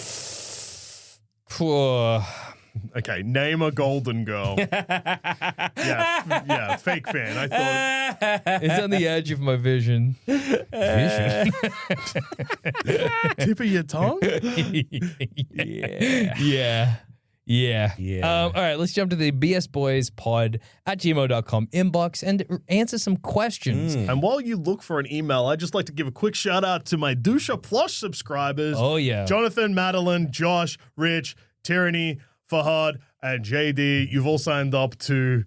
Okay, name a Golden Girl. yeah, fake fan. I thought it's on the edge of my vision. Vision. Tip of your tongue? Yeah. All right, let's jump to the bsboyspod@gmail.com inbox and answer some questions. And while you look for an email, I'd just like to give a quick shout out to my Dusha Plush subscribers. Oh, yeah. Jonathan, Madeline, Josh, Rich, Tyranny, Fahad, and JD. You've all signed up to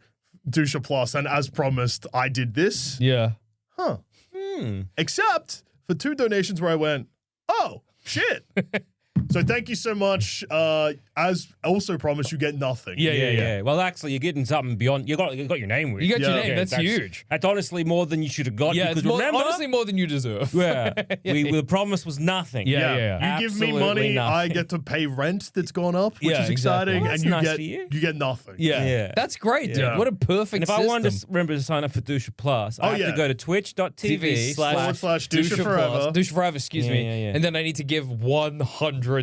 Dusha Plus, and as promised, I did this. Yeah. Huh. Except for 2 donations where I went, oh, shit. So thank you so much. As also promised, you get nothing. Yeah. Well, actually, you're getting something beyond. You got your name with. You got your Yeah. name. That's huge. That's honestly more than you should have got. Yeah, because it's more, remember, honestly more than you deserve. yeah, the promise was nothing. Yeah. You give me Absolutely money, I nothing. get to pay rent that's gone up, which Yeah, is exciting, exactly. Well, and that's you nice get for you. get nothing. Yeah. That's great, dude. Yeah. What a perfect And if system. I wanted to remember to sign up for Dusha Plus, I have to go to twitch.tv /Dusha Forever. Dusha Forever, excuse me. Yeah. And then I need to give $100.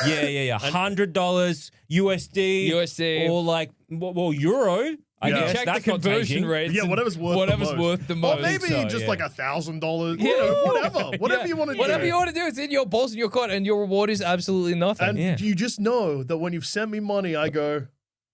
yeah, $100 USD, or like euro. I Yeah. guess Check that's the not conversion changing. rates. Yeah, and whatever's worth the most. Or maybe so, just yeah. like $1,000. Yeah. Whatever you want to do. Whatever you want to do, it's in your balls and your court, and your reward is absolutely nothing. And you just know that when you've sent me money, I go,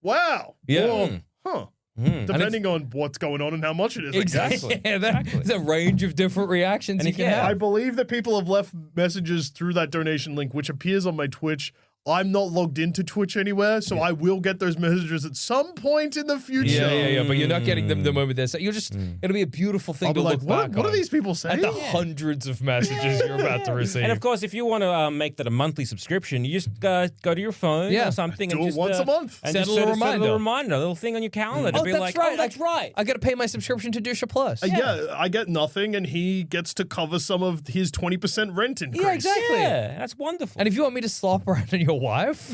wow. Yeah. Or, huh. Depending on what's going on and how much it is. Exactly. Yeah, there's a range of different reactions And you if- can yeah, I have. believe that people have left messages through that donation link, which appears on my Twitch. I'm not logged into Twitch anywhere, so I will get those messages at some point in the future. Yeah. But you're not getting them the moment they're. So you're just. It'll be a beautiful thing I'll to be like, look what back are on. these people saying? At the hundreds of messages you're about to receive. And of course, if you want to make that a monthly subscription, you just go to your phone or something Do and it just once a month. and Set just a little set a reminder. reminder, a little thing on your calendar to be that's like, right. oh, that's right. I got to pay my subscription to Dusha Plus. Yeah, I get nothing, and he gets to cover some of his 20% rent increase. Yeah, exactly. Yeah, that's wonderful. And if you want me to slop around on your wife,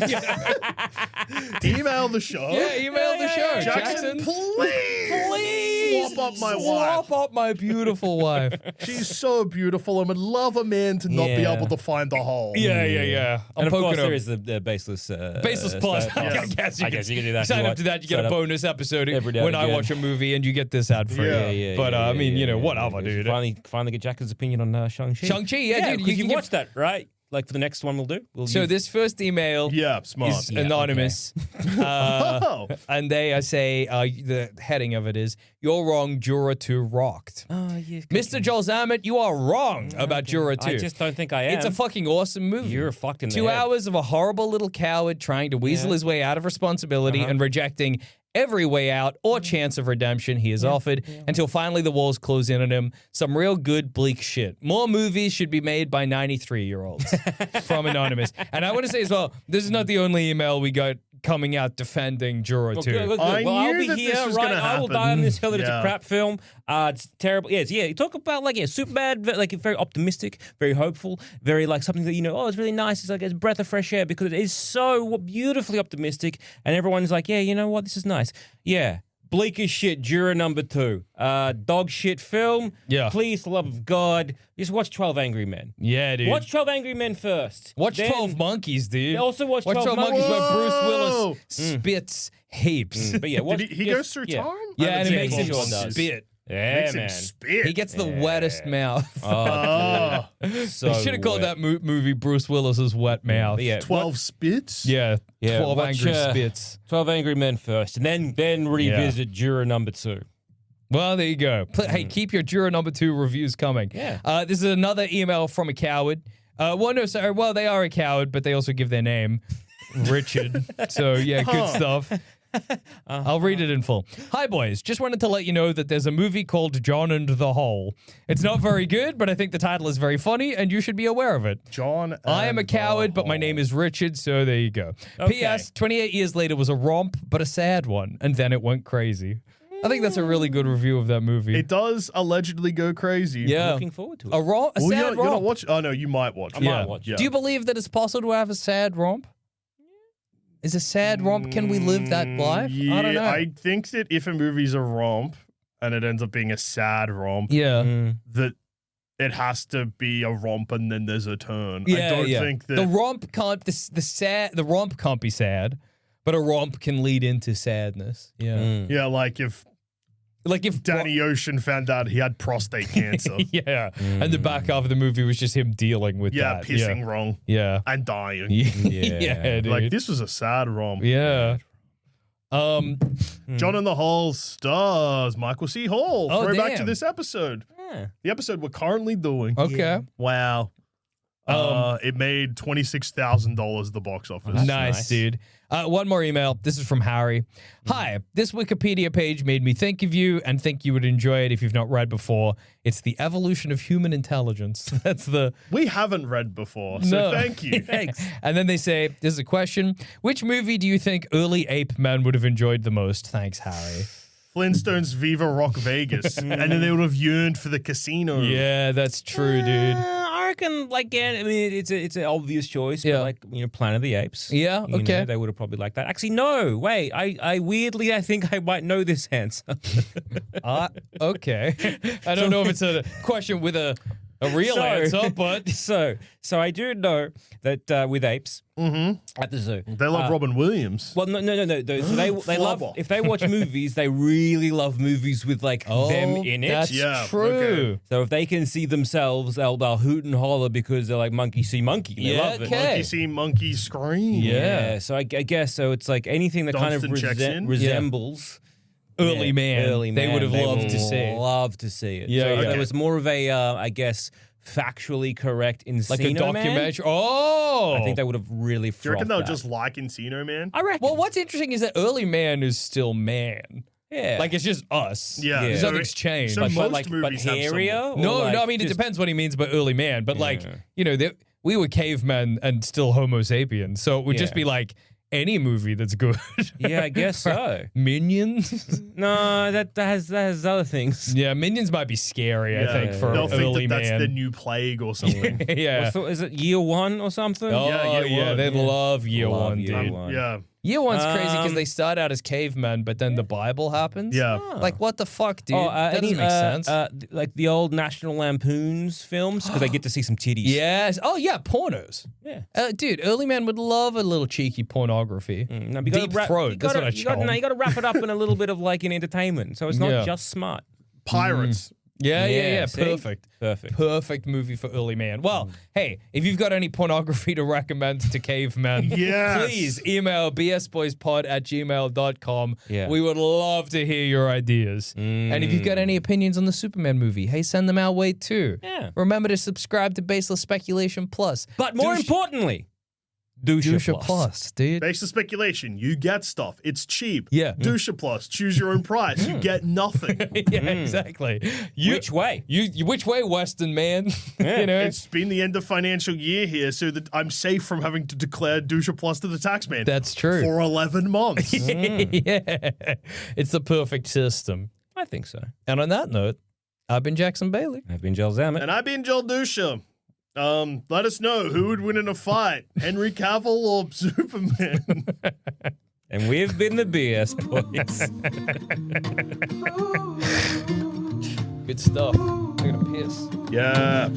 Email the show. email the show. Jackson, please swap up my wife. Swap up my beautiful wife. She's so beautiful and would love a man to not be Yeah. able to find the hole. Yeah. and of course, poking there up. is the Baseless. Baseless Plus. I guess you can do that. Sign up to that. You get a bonus episode every now when and I again. watch a movie, and you get this ad free. Yeah. But I mean, whatever, dude. Finally get Jack's opinion on Shang-Chi. Shang-Chi, yeah, dude. because You you can watched that, right? Like for the next one we'll do. So this first email Yeah, smart. is anonymous. Oh. And they say, the heading of it is, "You're wrong, Jura 2 rocked." Oh, yeah. Mr. Joel Zammett, you are wrong about Jura 2. I just don't think I am. It's a fucking awesome movie. You're fucked in the 2 head. hours of a horrible little coward trying to weasel his way out of responsibility and rejecting every way out or chance of redemption he is offered until finally the walls close in on him. Some real good bleak shit. More movies should be made by 93-year-olds. From Anonymous. And I want to say as well, this is not the only email we got coming out defending Jura 2. Good. I Well, I'll knew be that here, this was right? gonna I will happen. die on this hill that it's a Yeah. crap film. It's terrible. Yes, yeah. You talk about super bad, like very optimistic, very hopeful, very like something that it's really nice. It's like a breath of fresh air because it is so beautifully optimistic, and everyone's like, yeah, you know what, this is nice. Yeah. Bleak as shit, Jura number 2. Dog shit film. Yeah. Please, for the love of God, just watch 12 Angry Men. Yeah, dude. Watch 12 Angry Men first. Watch Then- 12 Monkeys, dude. Also watch 12 Monkeys where Bruce Whoa. Willis spits heaps. But yeah, watch, Did he goes through time? Yeah, I and haven't it makes seen him 12 does. spit. Yeah, Makes him man. spit. He gets the wettest mouth. Oh, So They should have called wet. that movie Bruce Willis's wet mouth. But yeah, 12 spits? Yeah, Yeah, 12 watch, angry spits. 12 Angry Men first, and then revisit Jura number 2. Well, there you go. Hey, keep your Jura number 2 reviews coming. Yeah. This is another email from a coward. Well, they are a coward, but they also give their name, Richard. So, yeah, good stuff. I'll read it in full. Hi, boys. Just wanted to let you know that there's a movie called John and the Hole. It's not very good, but I think the title is very funny, and you should be aware of it. John. I am a coward, but my name is Richard, so there you go. Okay. P.S. 28 years later was a romp, but a sad one, and then it went crazy. I think that's a really good review of that movie. It does allegedly go crazy. Yeah. Looking forward to it. A romp? A Well, sad you're not romp? watching. Oh, no, you might watch. I might watch. Yeah. Do you believe that it's possible to have a sad romp? Is a sad romp, can we live that life? Yeah, I don't know. I think that if a movie's a romp and it ends up being a sad romp, Yeah. that it has to be a romp and then there's a turn. Yeah, I don't yeah. think that The romp can't the romp can't be sad, but a romp can lead into sadness. Yeah. Yeah, like if Like if Danny Ocean found out he had prostate cancer. Yeah. And the back half of the movie was just him dealing with Yeah, that. pissing wrong Yeah. and dying. Yeah, dude. Like this was a sad romp. Yeah. John in the Hole stars Michael C. Hall. Oh, Throwback to damn. this episode. Yeah. The episode we're currently doing. Okay. Wow. It made $26,000 at the box office. Nice, dude. One more email. This is from Harry. Hi, this Wikipedia page made me think of you and think you would enjoy it if you've not read before. It's the evolution of human intelligence. That's the... We haven't read before, so thank you. Thanks. And then they say, this is a question. Which movie do you think early ape men would have enjoyed the most? Thanks, Harry. Flintstones Viva Rock Vegas. And then they would have yearned for the casino. Yeah, that's true, dude. I reckon, like, yeah, I mean, it's an obvious choice, but like, Planet of the Apes. Yeah, okay. They would have probably liked that. Actually, no, wait, I weirdly, I think I might know this answer. Okay. I don't know if it's a question with a real answer, but... So I do know that with apes at the zoo. They love Robin Williams. Well, no. So they love, if they watch movies, they really love movies with, like, them in it. That's true. Okay. So if they can see themselves, they'll hoot and holler because they're like, monkey see monkey. They love it. Monkey see monkey scream. Yeah. So I guess, so it's like anything that kind of resembles... Early man. They would have loved to see it. Love to see it. Yeah, so it was more of a, I guess, factually correct Encino like a documentary. Man. Oh, I think they would have really. Do you reckon they'll just like Encino Man? I reckon. Well, what's interesting is that early man is still man. Yeah, like it's just us. Yeah, nothing's changed. So most movies have hairier. No, I mean it depends what he means by early man. But like we were cavemen and still Homo sapiens, so it would just be like. Any movie that's good. Yeah, I guess so. Minions? No, that has other things. Yeah, Minions might be scary, I think, for they'll early think that man. That's the new plague or something. Yeah. Is it Year One or something? Oh, yeah, they love Year One, dude. Yeah. Year One's crazy because they start out as cavemen, but then the Bible happens. Yeah. Like, what the fuck, dude? That doesn't make sense. Like the old National Lampoons films, because they get to see some titties. Yes. Oh, yeah, pornos. Yeah. Dude, early man would love a little cheeky pornography. No, Deep throat. That's what I you got to wrap it up in a little bit of like an entertainment. So it's not just smart. Pirates. Yeah. See? Perfect movie for early man. Well, hey, if you've got any pornography to recommend to cavemen, please email bsboyspod@gmail.com. Yeah. We would love to hear your ideas. And if you've got any opinions on the Superman movie, hey, send them our way too. Yeah. Remember to subscribe to Baseless Speculation Plus. But more importantly, Dusha Plus, dude. Baseless Speculation. You get stuff. It's cheap. Yeah. Dusha Plus. Choose your own price. You get nothing. Yeah, exactly. Which way? Which way, Western man? You know? It's been the end of financial year here, so that I'm safe from having to declare Dusha Plus to the taxman. That's true. For 11 months. Yeah. It's the perfect system. I think so. And on that note, I've been Jackson Bailey. I've been Joel Zammett. And I've been Joel Dusha. Let us know who would win in a fight, Henry Cavill or Superman. And we've been the BS Boys. Good stuff. I'm gonna piss. Yeah.